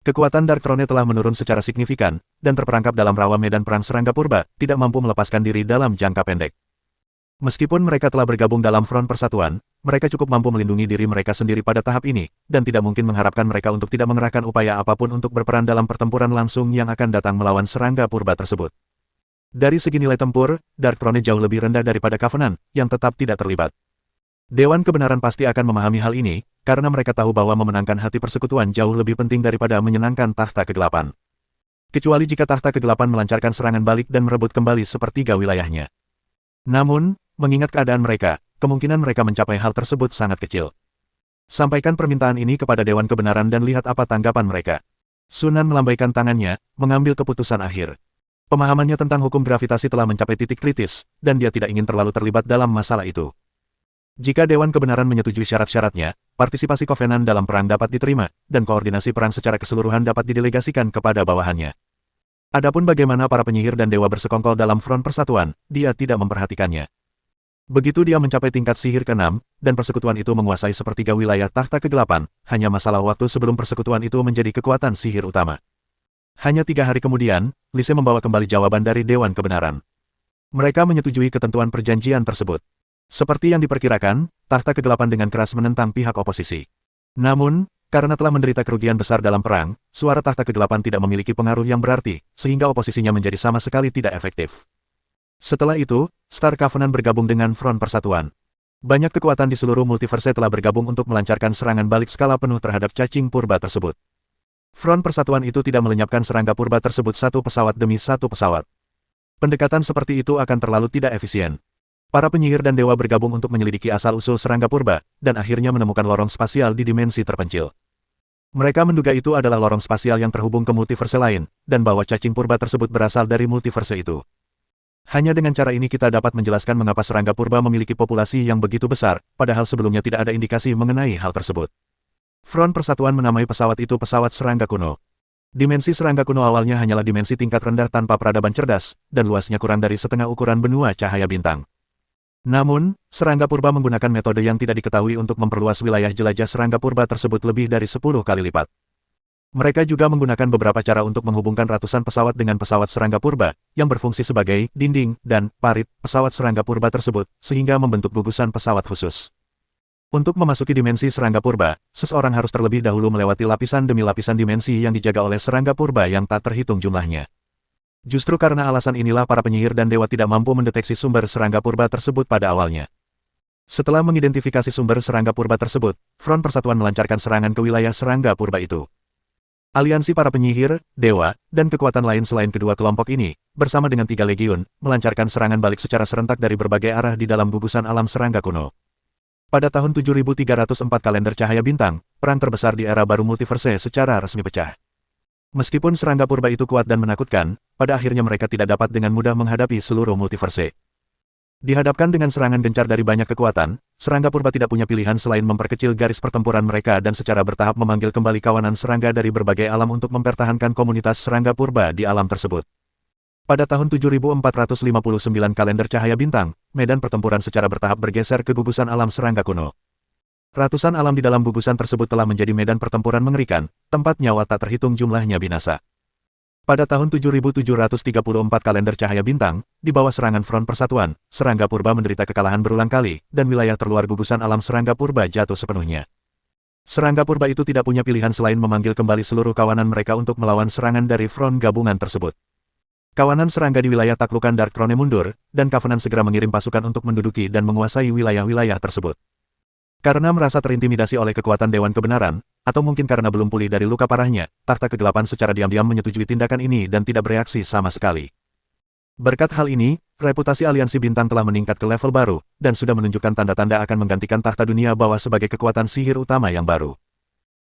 Kekuatan Darkthrone telah menurun secara signifikan, dan terperangkap dalam rawa medan perang serangga purba, tidak mampu melepaskan diri dalam jangka pendek. Meskipun mereka telah bergabung dalam front persatuan, mereka cukup mampu melindungi diri mereka sendiri pada tahap ini, dan tidak mungkin mengharapkan mereka untuk tidak mengerahkan upaya apapun untuk berperan dalam pertempuran langsung yang akan datang melawan serangga purba tersebut. Dari segi nilai tempur, Darkthrone jauh lebih rendah daripada Covenant, yang tetap tidak terlibat. Dewan Kebenaran pasti akan memahami hal ini, karena mereka tahu bahwa memenangkan hati persekutuan jauh lebih penting daripada menyenangkan tahta kegelapan. Kecuali jika tahta kegelapan melancarkan serangan balik dan merebut kembali sepertiga wilayahnya. Namun, mengingat keadaan mereka, kemungkinan mereka mencapai hal tersebut sangat kecil. Sampaikan permintaan ini kepada Dewan Kebenaran dan lihat apa tanggapan mereka. Sunan melambaikan tangannya, mengambil keputusan akhir. Pemahamannya tentang hukum gravitasi telah mencapai titik kritis, dan dia tidak ingin terlalu terlibat dalam masalah itu. Jika Dewan Kebenaran menyetujui syarat-syaratnya, partisipasi Covenant dalam perang dapat diterima, dan koordinasi perang secara keseluruhan dapat didelegasikan kepada bawahannya. Adapun bagaimana para penyihir dan dewa bersekongkol dalam front persatuan, dia tidak memperhatikannya. Begitu dia mencapai tingkat sihir ke-6, dan persekutuan itu menguasai sepertiga wilayah tahta kegelapan, hanya masalah waktu sebelum persekutuan itu menjadi kekuatan sihir utama. Hanya 3 hari kemudian, Lise membawa kembali jawaban dari Dewan Kebenaran. Mereka menyetujui ketentuan perjanjian tersebut. Seperti yang diperkirakan, tahta kegelapan dengan keras menentang pihak oposisi. Namun, karena telah menderita kerugian besar dalam perang, suara tahta kegelapan tidak memiliki pengaruh yang berarti, sehingga oposisinya menjadi sama sekali tidak efektif. Setelah itu, Star Covenant bergabung dengan Front Persatuan. Banyak kekuatan di seluruh multiverse telah bergabung untuk melancarkan serangan balik skala penuh terhadap cacing purba tersebut. Front Persatuan itu tidak melenyapkan serangga purba tersebut satu pesawat demi satu pesawat. Pendekatan seperti itu akan terlalu tidak efisien. Para penyihir dan dewa bergabung untuk menyelidiki asal-usul serangga purba, dan akhirnya menemukan lorong spasial di dimensi terpencil. Mereka menduga itu adalah lorong spasial yang terhubung ke multiverse lain, dan bahwa cacing purba tersebut berasal dari multiverse itu. Hanya dengan cara ini kita dapat menjelaskan mengapa serangga purba memiliki populasi yang begitu besar, padahal sebelumnya tidak ada indikasi mengenai hal tersebut. Front Persatuan menamai pesawat itu pesawat serangga kuno. Dimensi serangga kuno awalnya hanyalah dimensi tingkat rendah tanpa peradaban cerdas, dan luasnya kurang dari setengah ukuran benua cahaya bintang. Namun, serangga purba menggunakan metode yang tidak diketahui untuk memperluas wilayah jelajah serangga purba tersebut lebih dari 10 kali lipat. Mereka juga menggunakan beberapa cara untuk menghubungkan ratusan pesawat dengan pesawat serangga purba, yang berfungsi sebagai dinding dan parit pesawat serangga purba tersebut, sehingga membentuk gugusan pesawat khusus. Untuk memasuki dimensi serangga purba, seseorang harus terlebih dahulu melewati lapisan demi lapisan dimensi yang dijaga oleh serangga purba yang tak terhitung jumlahnya. Justru karena alasan inilah para penyihir dan dewa tidak mampu mendeteksi sumber serangga purba tersebut pada awalnya. Setelah mengidentifikasi sumber serangga purba tersebut, Front Persatuan melancarkan serangan ke wilayah serangga purba itu. Aliansi para penyihir, dewa, dan kekuatan lain selain kedua kelompok ini, bersama dengan 3 legiun, melancarkan serangan balik secara serentak dari berbagai arah di dalam gugusan alam serangga kuno. Pada tahun 7304 kalender cahaya bintang, perang terbesar di era baru multiverse secara resmi pecah. Meskipun serangga purba itu kuat dan menakutkan, pada akhirnya mereka tidak dapat dengan mudah menghadapi seluruh multiverse. Dihadapkan dengan serangan gencar dari banyak kekuatan, serangga purba tidak punya pilihan selain memperkecil garis pertempuran mereka dan secara bertahap memanggil kembali kawanan serangga dari berbagai alam untuk mempertahankan komunitas serangga purba di alam tersebut. Pada tahun 7459 kalender cahaya bintang, medan pertempuran secara bertahap bergeser ke gugusan alam serangga kuno. Ratusan alam di dalam gugusan tersebut telah menjadi medan pertempuran mengerikan, tempat nyawa tak terhitung jumlahnya binasa. Pada tahun 7734 kalender cahaya bintang, di bawah serangan Front Persatuan, serangga purba menderita kekalahan berulang kali, dan wilayah terluar gugusan alam serangga purba jatuh sepenuhnya. Serangga purba itu tidak punya pilihan selain memanggil kembali seluruh kawanan mereka untuk melawan serangan dari front gabungan tersebut. Kawanan serangga di wilayah taklukan Dark Throne mundur, dan Covenant segera mengirim pasukan untuk menduduki dan menguasai wilayah-wilayah tersebut. Karena merasa terintimidasi oleh kekuatan Dewan Kebenaran, atau mungkin karena belum pulih dari luka parahnya, Takhta Kegelapan secara diam-diam menyetujui tindakan ini dan tidak bereaksi sama sekali. Berkat hal ini, reputasi Aliansi Bintang telah meningkat ke level baru, dan sudah menunjukkan tanda-tanda akan menggantikan Takhta Dunia Bawah sebagai kekuatan sihir utama yang baru.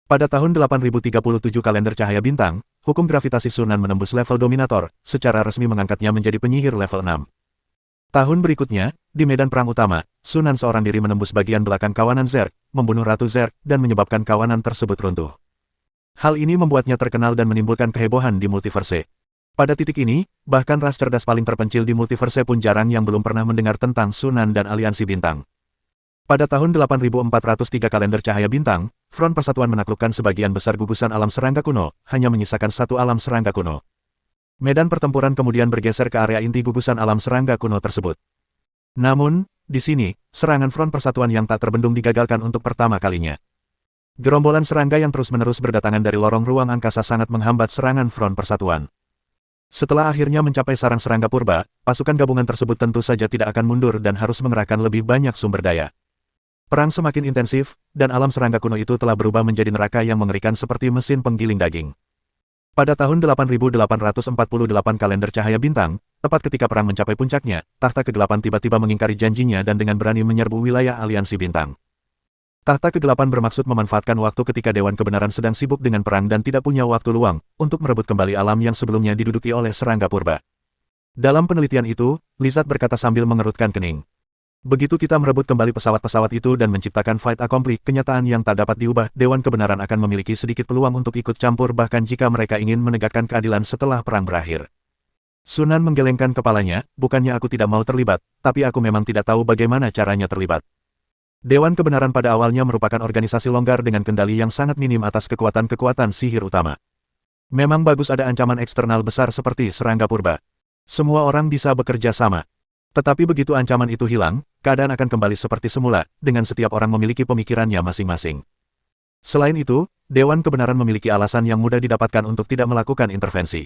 Pada tahun 8037 kalender cahaya bintang, hukum gravitasi Sunan menembus level dominator, secara resmi mengangkatnya menjadi penyihir level 6. Tahun berikutnya, di medan perang utama, Sunan seorang diri menembus bagian belakang kawanan Zerg, membunuh Ratu Zerg, dan menyebabkan kawanan tersebut runtuh. Hal ini membuatnya terkenal dan menimbulkan kehebohan di multiverse. Pada titik ini, bahkan ras cerdas paling terpencil di multiverse pun jarang yang belum pernah mendengar tentang Sunan dan Aliansi Bintang. Pada tahun 8403 kalender cahaya bintang, Front Persatuan menaklukkan sebagian besar gugusan alam serangga kuno, hanya menyisakan satu alam serangga kuno. Medan pertempuran kemudian bergeser ke area inti gugusan alam serangga kuno tersebut. Namun, di sini, serangan Front Persatuan yang tak terbendung digagalkan untuk pertama kalinya. Gerombolan serangga yang terus-menerus berdatangan dari lorong ruang angkasa sangat menghambat serangan Front Persatuan. Setelah akhirnya mencapai sarang serangga purba, pasukan gabungan tersebut tentu saja tidak akan mundur dan harus mengerahkan lebih banyak sumber daya. Perang semakin intensif, dan alam serangga kuno itu telah berubah menjadi neraka yang mengerikan seperti mesin penggiling daging. Pada tahun 8848 kalender cahaya bintang, tepat ketika perang mencapai puncaknya, Takhta Kegelapan tiba-tiba mengingkari janjinya dan dengan berani menyerbu wilayah Aliansi Bintang. Takhta Kegelapan bermaksud memanfaatkan waktu ketika Dewan Kebenaran sedang sibuk dengan perang dan tidak punya waktu luang, untuk merebut kembali alam yang sebelumnya diduduki oleh serangga purba. Dalam penelitian itu, Lizard berkata sambil mengerutkan kening. Begitu kita merebut kembali pesawat-pesawat itu dan menciptakan fight accompli, kenyataan yang tak dapat diubah, Dewan Kebenaran akan memiliki sedikit peluang untuk ikut campur bahkan jika mereka ingin menegakkan keadilan setelah perang berakhir. Sunan menggelengkan kepalanya, bukannya aku tidak mau terlibat, tapi aku memang tidak tahu bagaimana caranya terlibat. Dewan Kebenaran pada awalnya merupakan organisasi longgar dengan kendali yang sangat minim atas kekuatan-kekuatan sihir utama. Memang bagus ada ancaman eksternal besar seperti serangga purba. Semua orang bisa bekerja sama. Tetapi begitu ancaman itu hilang, keadaan akan kembali seperti semula, dengan setiap orang memiliki pemikirannya masing-masing. Selain itu, Dewan Kebenaran memiliki alasan yang mudah didapatkan untuk tidak melakukan intervensi.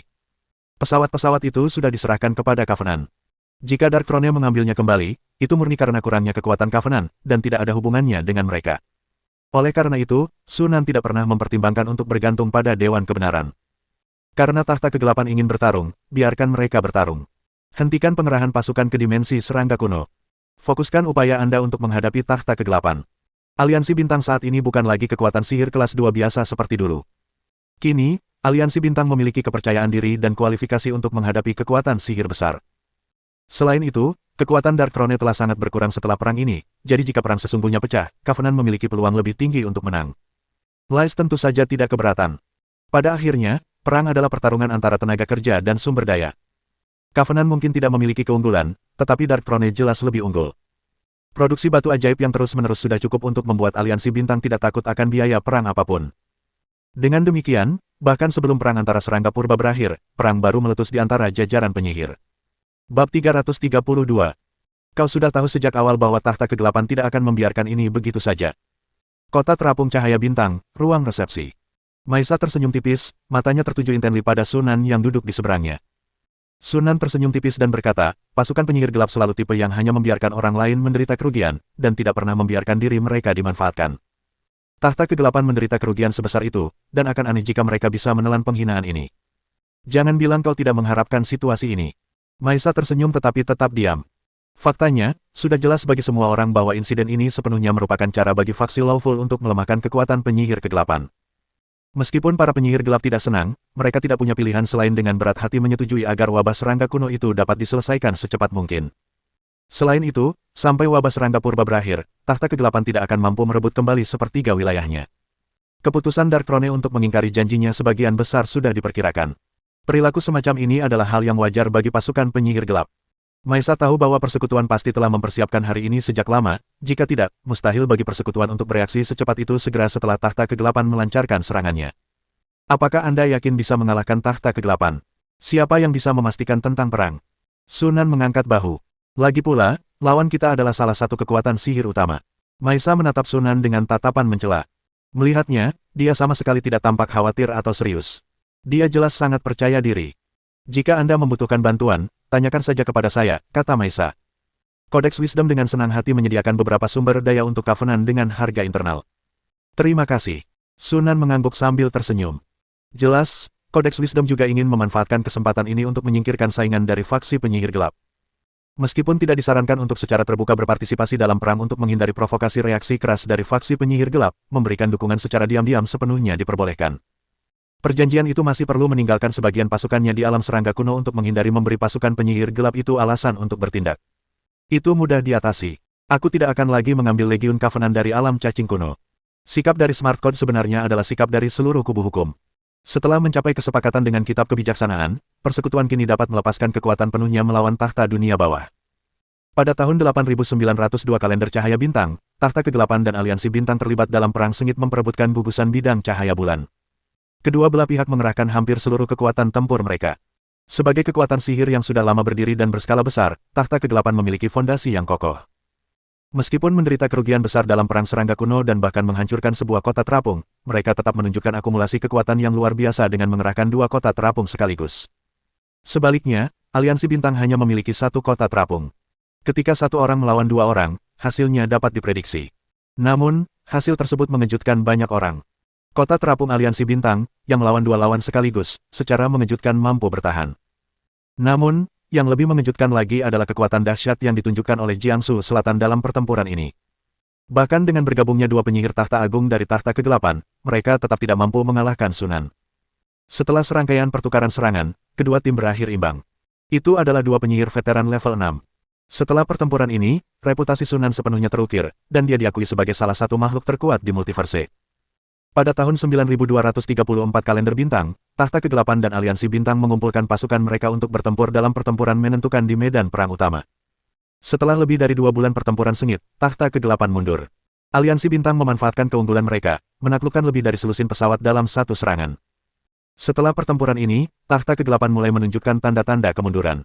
Pesawat-pesawat itu sudah diserahkan kepada Covenant. Jika Dark Throne mengambilnya kembali, itu murni karena kurangnya kekuatan Covenant, dan tidak ada hubungannya dengan mereka. Oleh karena itu, Sunan tidak pernah mempertimbangkan untuk bergantung pada Dewan Kebenaran. Karena Takhta Kegelapan ingin bertarung, biarkan mereka bertarung. Hentikan pengerahan pasukan ke dimensi serangga kuno. Fokuskan upaya Anda untuk menghadapi Takhta Kegelapan. Aliansi Bintang saat ini bukan lagi kekuatan sihir kelas 2 biasa seperti dulu. Kini, Aliansi Bintang memiliki kepercayaan diri dan kualifikasi untuk menghadapi kekuatan sihir besar. Selain itu, kekuatan Dark Throne telah sangat berkurang setelah perang ini, jadi jika perang sesungguhnya pecah, Covenant memiliki peluang lebih tinggi untuk menang. Lys tentu saja tidak keberatan. Pada akhirnya, perang adalah pertarungan antara tenaga kerja dan sumber daya. Covenant mungkin tidak memiliki keunggulan, tetapi Dark Throne jelas lebih unggul. Produksi batu ajaib yang terus-menerus sudah cukup untuk membuat aliansi bintang tidak takut akan biaya perang apapun. Dengan demikian, bahkan sebelum perang antara serangga purba berakhir, perang baru meletus di antara jajaran penyihir. Bab 332. Kau sudah tahu sejak awal bahwa tahta kegelapan tidak akan membiarkan ini begitu saja. Kota terapung cahaya bintang, ruang resepsi. Maisa tersenyum tipis, matanya tertuju intensif pada Sunan yang duduk di seberangnya. Sunan tersenyum tipis dan berkata, pasukan penyihir gelap selalu tipe yang hanya membiarkan orang lain menderita kerugian, dan tidak pernah membiarkan diri mereka dimanfaatkan. Tahta kegelapan menderita kerugian sebesar itu, dan akan aneh jika mereka bisa menelan penghinaan ini. Jangan bilang kau tidak mengharapkan situasi ini. Maisa tersenyum tetapi tetap diam. Faktanya, sudah jelas bagi semua orang bahwa insiden ini sepenuhnya merupakan cara bagi faksi Lawful untuk melemahkan kekuatan penyihir kegelapan. Meskipun para penyihir gelap tidak senang, mereka tidak punya pilihan selain dengan berat hati menyetujui agar wabah serangga kuno itu dapat diselesaikan secepat mungkin. Selain itu, sampai wabah serangga purba berakhir, tahta kegelapan tidak akan mampu merebut kembali sepertiga wilayahnya. Keputusan Dark Throne untuk mengingkari janjinya sebagian besar sudah diperkirakan. Perilaku semacam ini adalah hal yang wajar bagi pasukan penyihir gelap. Maisa tahu bahwa persekutuan pasti telah mempersiapkan hari ini sejak lama, jika tidak, mustahil bagi persekutuan untuk bereaksi secepat itu segera setelah tahta kegelapan melancarkan serangannya. Apakah Anda yakin bisa mengalahkan tahta kegelapan? Siapa yang bisa memastikan tentang perang? Sunan mengangkat bahu. Lagi pula, lawan kita adalah salah satu kekuatan sihir utama. Maisa menatap Sunan dengan tatapan mencela. Melihatnya, dia sama sekali tidak tampak khawatir atau serius. Dia jelas sangat percaya diri. Jika Anda membutuhkan bantuan, tanyakan saja kepada saya, kata Maisa. Codex Wisdom dengan senang hati menyediakan beberapa sumber daya untuk Covenant dengan harga internal. Terima kasih. Sunan mengangguk sambil tersenyum. Jelas, Codex Wisdom juga ingin memanfaatkan kesempatan ini untuk menyingkirkan saingan dari faksi penyihir gelap. Meskipun tidak disarankan untuk secara terbuka berpartisipasi dalam perang untuk menghindari provokasi reaksi keras dari faksi penyihir gelap, memberikan dukungan secara diam-diam sepenuhnya diperbolehkan. Perjanjian itu masih perlu meninggalkan sebagian pasukannya di alam serangga kuno untuk menghindari memberi pasukan penyihir gelap itu alasan untuk bertindak. Itu mudah diatasi. Aku tidak akan lagi mengambil legiun Covenant dari alam cacing kuno. Sikap dari Smart Code sebenarnya adalah sikap dari seluruh kubu hukum. Setelah mencapai kesepakatan dengan kitab kebijaksanaan, persekutuan kini dapat melepaskan kekuatan penuhnya melawan tahta dunia bawah. Pada tahun 8902 kalender cahaya bintang, tahta kegelapan dan aliansi bintang terlibat dalam perang sengit memperebutkan gugusan bidang cahaya bulan. Kedua belah pihak mengerahkan hampir seluruh kekuatan tempur mereka. Sebagai kekuatan sihir yang sudah lama berdiri dan berskala besar, tahta kegelapan memiliki fondasi yang kokoh. Meskipun menderita kerugian besar dalam perang serangga kuno dan bahkan menghancurkan sebuah kota terapung, mereka tetap menunjukkan akumulasi kekuatan yang luar biasa dengan mengerahkan dua kota terapung sekaligus. Sebaliknya, aliansi bintang hanya memiliki satu kota terapung. Ketika satu orang melawan dua orang, hasilnya dapat diprediksi. Namun, hasil tersebut mengejutkan banyak orang. Kota terapung aliansi bintang, yang melawan dua lawan sekaligus, secara mengejutkan mampu bertahan. Namun, yang lebih mengejutkan lagi adalah kekuatan dahsyat yang ditunjukkan oleh Jiangsu Selatan dalam pertempuran ini. Bahkan dengan bergabungnya dua penyihir tahta agung dari tahta kegelapan, mereka tetap tidak mampu mengalahkan Sunan. Setelah serangkaian pertukaran serangan, kedua tim berakhir imbang. Itu adalah dua penyihir veteran level 6. Setelah pertempuran ini, reputasi Sunan sepenuhnya terukir, dan dia diakui sebagai salah satu makhluk terkuat di multiverse. Pada tahun 9234 kalender bintang, tahta kegelapan dan aliansi bintang mengumpulkan pasukan mereka untuk bertempur dalam pertempuran menentukan di medan perang utama. Setelah lebih dari 2 bulan pertempuran sengit, tahta kegelapan mundur. Aliansi bintang memanfaatkan keunggulan mereka, menaklukkan lebih dari selusin pesawat dalam satu serangan. Setelah pertempuran ini, tahta kegelapan mulai menunjukkan tanda-tanda kemunduran.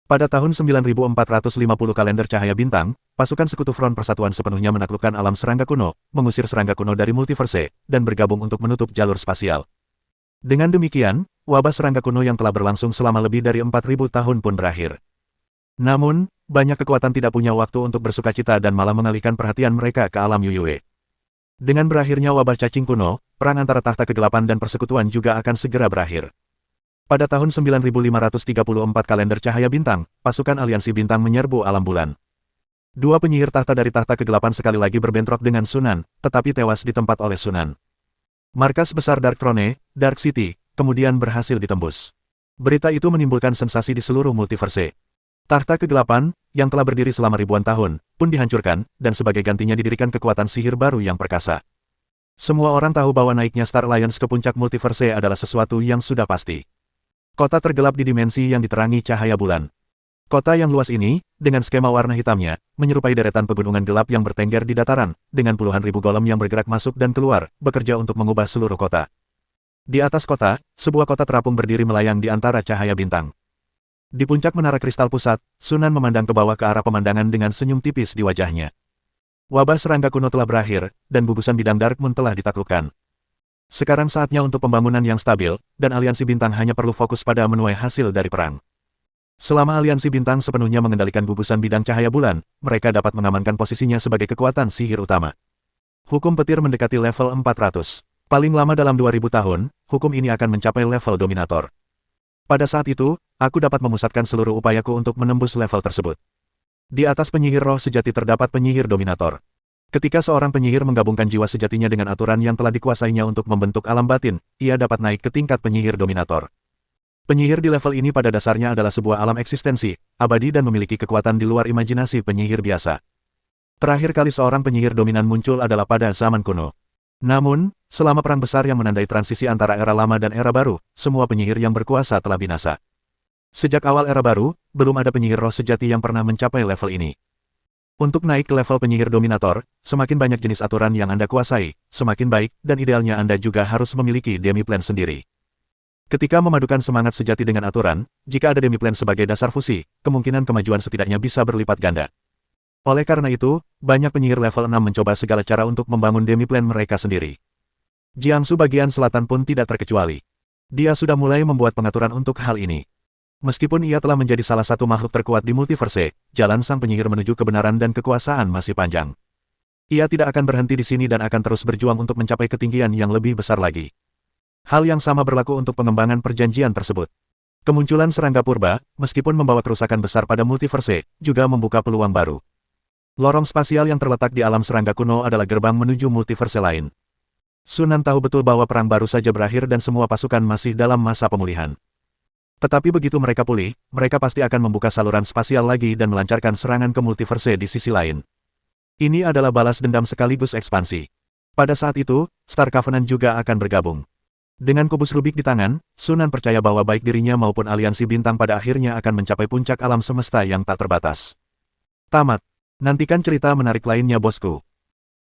Pada tahun 9450 kalender cahaya bintang, pasukan sekutu Front Persatuan sepenuhnya menaklukkan alam serangga kuno, mengusir serangga kuno dari multiverse, dan bergabung untuk menutup jalur spasial. Dengan demikian, wabah serangga kuno yang telah berlangsung selama lebih dari 4000 tahun pun berakhir. Namun, banyak kekuatan tidak punya waktu untuk bersukacita dan malah mengalihkan perhatian mereka ke alam Yuyue. Dengan berakhirnya wabah cacing kuno, perang antara tahta kegelapan dan persekutuan juga akan segera berakhir. Pada tahun 9534 kalender cahaya bintang, pasukan aliansi bintang menyerbu alam bulan. Dua penyihir tahta dari tahta kegelapan sekali lagi berbentrok dengan Sunan, tetapi tewas di tempat oleh Sunan. Markas besar Dark Throne, Dark City, kemudian berhasil ditembus. Berita itu menimbulkan sensasi di seluruh multiverse. Tahta kegelapan, yang telah berdiri selama ribuan tahun, pun dihancurkan, dan sebagai gantinya didirikan kekuatan sihir baru yang perkasa. Semua orang tahu bahwa naiknya Star Alliance ke puncak multiverse adalah sesuatu yang sudah pasti. Kota tergelap di dimensi yang diterangi cahaya bulan. Kota yang luas ini, dengan skema warna hitamnya, menyerupai deretan pegunungan gelap yang bertengger di dataran, dengan puluhan ribu golem yang bergerak masuk dan keluar, bekerja untuk mengubah seluruh kota. Di atas kota, sebuah kota terapung berdiri melayang di antara cahaya bintang. Di puncak menara kristal pusat, Sunan memandang ke bawah ke arah pemandangan dengan senyum tipis di wajahnya. Wabah serangga kuno telah berakhir, dan gugusan bidang Dark Moon telah ditaklukkan. Sekarang saatnya untuk pembangunan yang stabil, dan aliansi bintang hanya perlu fokus pada menuai hasil dari perang. Selama aliansi bintang sepenuhnya mengendalikan gugusan bidang cahaya bulan, mereka dapat mengamankan posisinya sebagai kekuatan sihir utama. Hukum petir mendekati level 400. Paling lama dalam 2000 tahun, hukum ini akan mencapai level dominator. Pada saat itu, aku dapat memusatkan seluruh upayaku untuk menembus level tersebut. Di atas penyihir roh sejati terdapat penyihir dominator. Ketika seorang penyihir menggabungkan jiwa sejatinya dengan aturan yang telah dikuasainya untuk membentuk alam batin, ia dapat naik ke tingkat penyihir dominator. Penyihir di level ini pada dasarnya adalah sebuah alam eksistensi, abadi dan memiliki kekuatan di luar imajinasi penyihir biasa. Terakhir kali seorang penyihir dominan muncul adalah pada zaman kuno. Namun, selama perang besar yang menandai transisi antara era lama dan era baru, semua penyihir yang berkuasa telah binasa. Sejak awal era baru, belum ada penyihir roh sejati yang pernah mencapai level ini. Untuk naik ke level penyihir dominator, semakin banyak jenis aturan yang Anda kuasai, semakin baik, dan idealnya Anda juga harus memiliki demi-plan sendiri. Ketika memadukan semangat sejati dengan aturan, jika ada demi-plan sebagai dasar fusi, kemungkinan kemajuan setidaknya bisa berlipat ganda. Oleh karena itu, banyak penyihir level 6 mencoba segala cara untuk membangun demi-plan mereka sendiri. Jiangsu bagian selatan pun tidak terkecuali. Dia sudah mulai membuat pengaturan untuk hal ini. Meskipun ia telah menjadi salah satu makhluk terkuat di multiverse, jalan sang penyihir menuju kebenaran dan kekuasaan masih panjang. Ia tidak akan berhenti di sini dan akan terus berjuang untuk mencapai ketinggian yang lebih besar lagi. Hal yang sama berlaku untuk pengembangan perjanjian tersebut. Kemunculan serangga purba, meskipun membawa kerusakan besar pada multiverse, juga membuka peluang baru. Lorong spasial yang terletak di alam serangga kuno adalah gerbang menuju multiverse lain. Sunan tahu betul bahwa perang baru saja berakhir dan semua pasukan masih dalam masa pemulihan. Tetapi begitu mereka pulih, mereka pasti akan membuka saluran spasial lagi dan melancarkan serangan ke multiverse di sisi lain. Ini adalah balas dendam sekaligus ekspansi. Pada saat itu, Star Covenant juga akan bergabung. Dengan kubus Rubik di tangan, Sunan percaya bahwa baik dirinya maupun aliansi bintang pada akhirnya akan mencapai puncak alam semesta yang tak terbatas. Tamat. Nantikan cerita menarik lainnya bosku.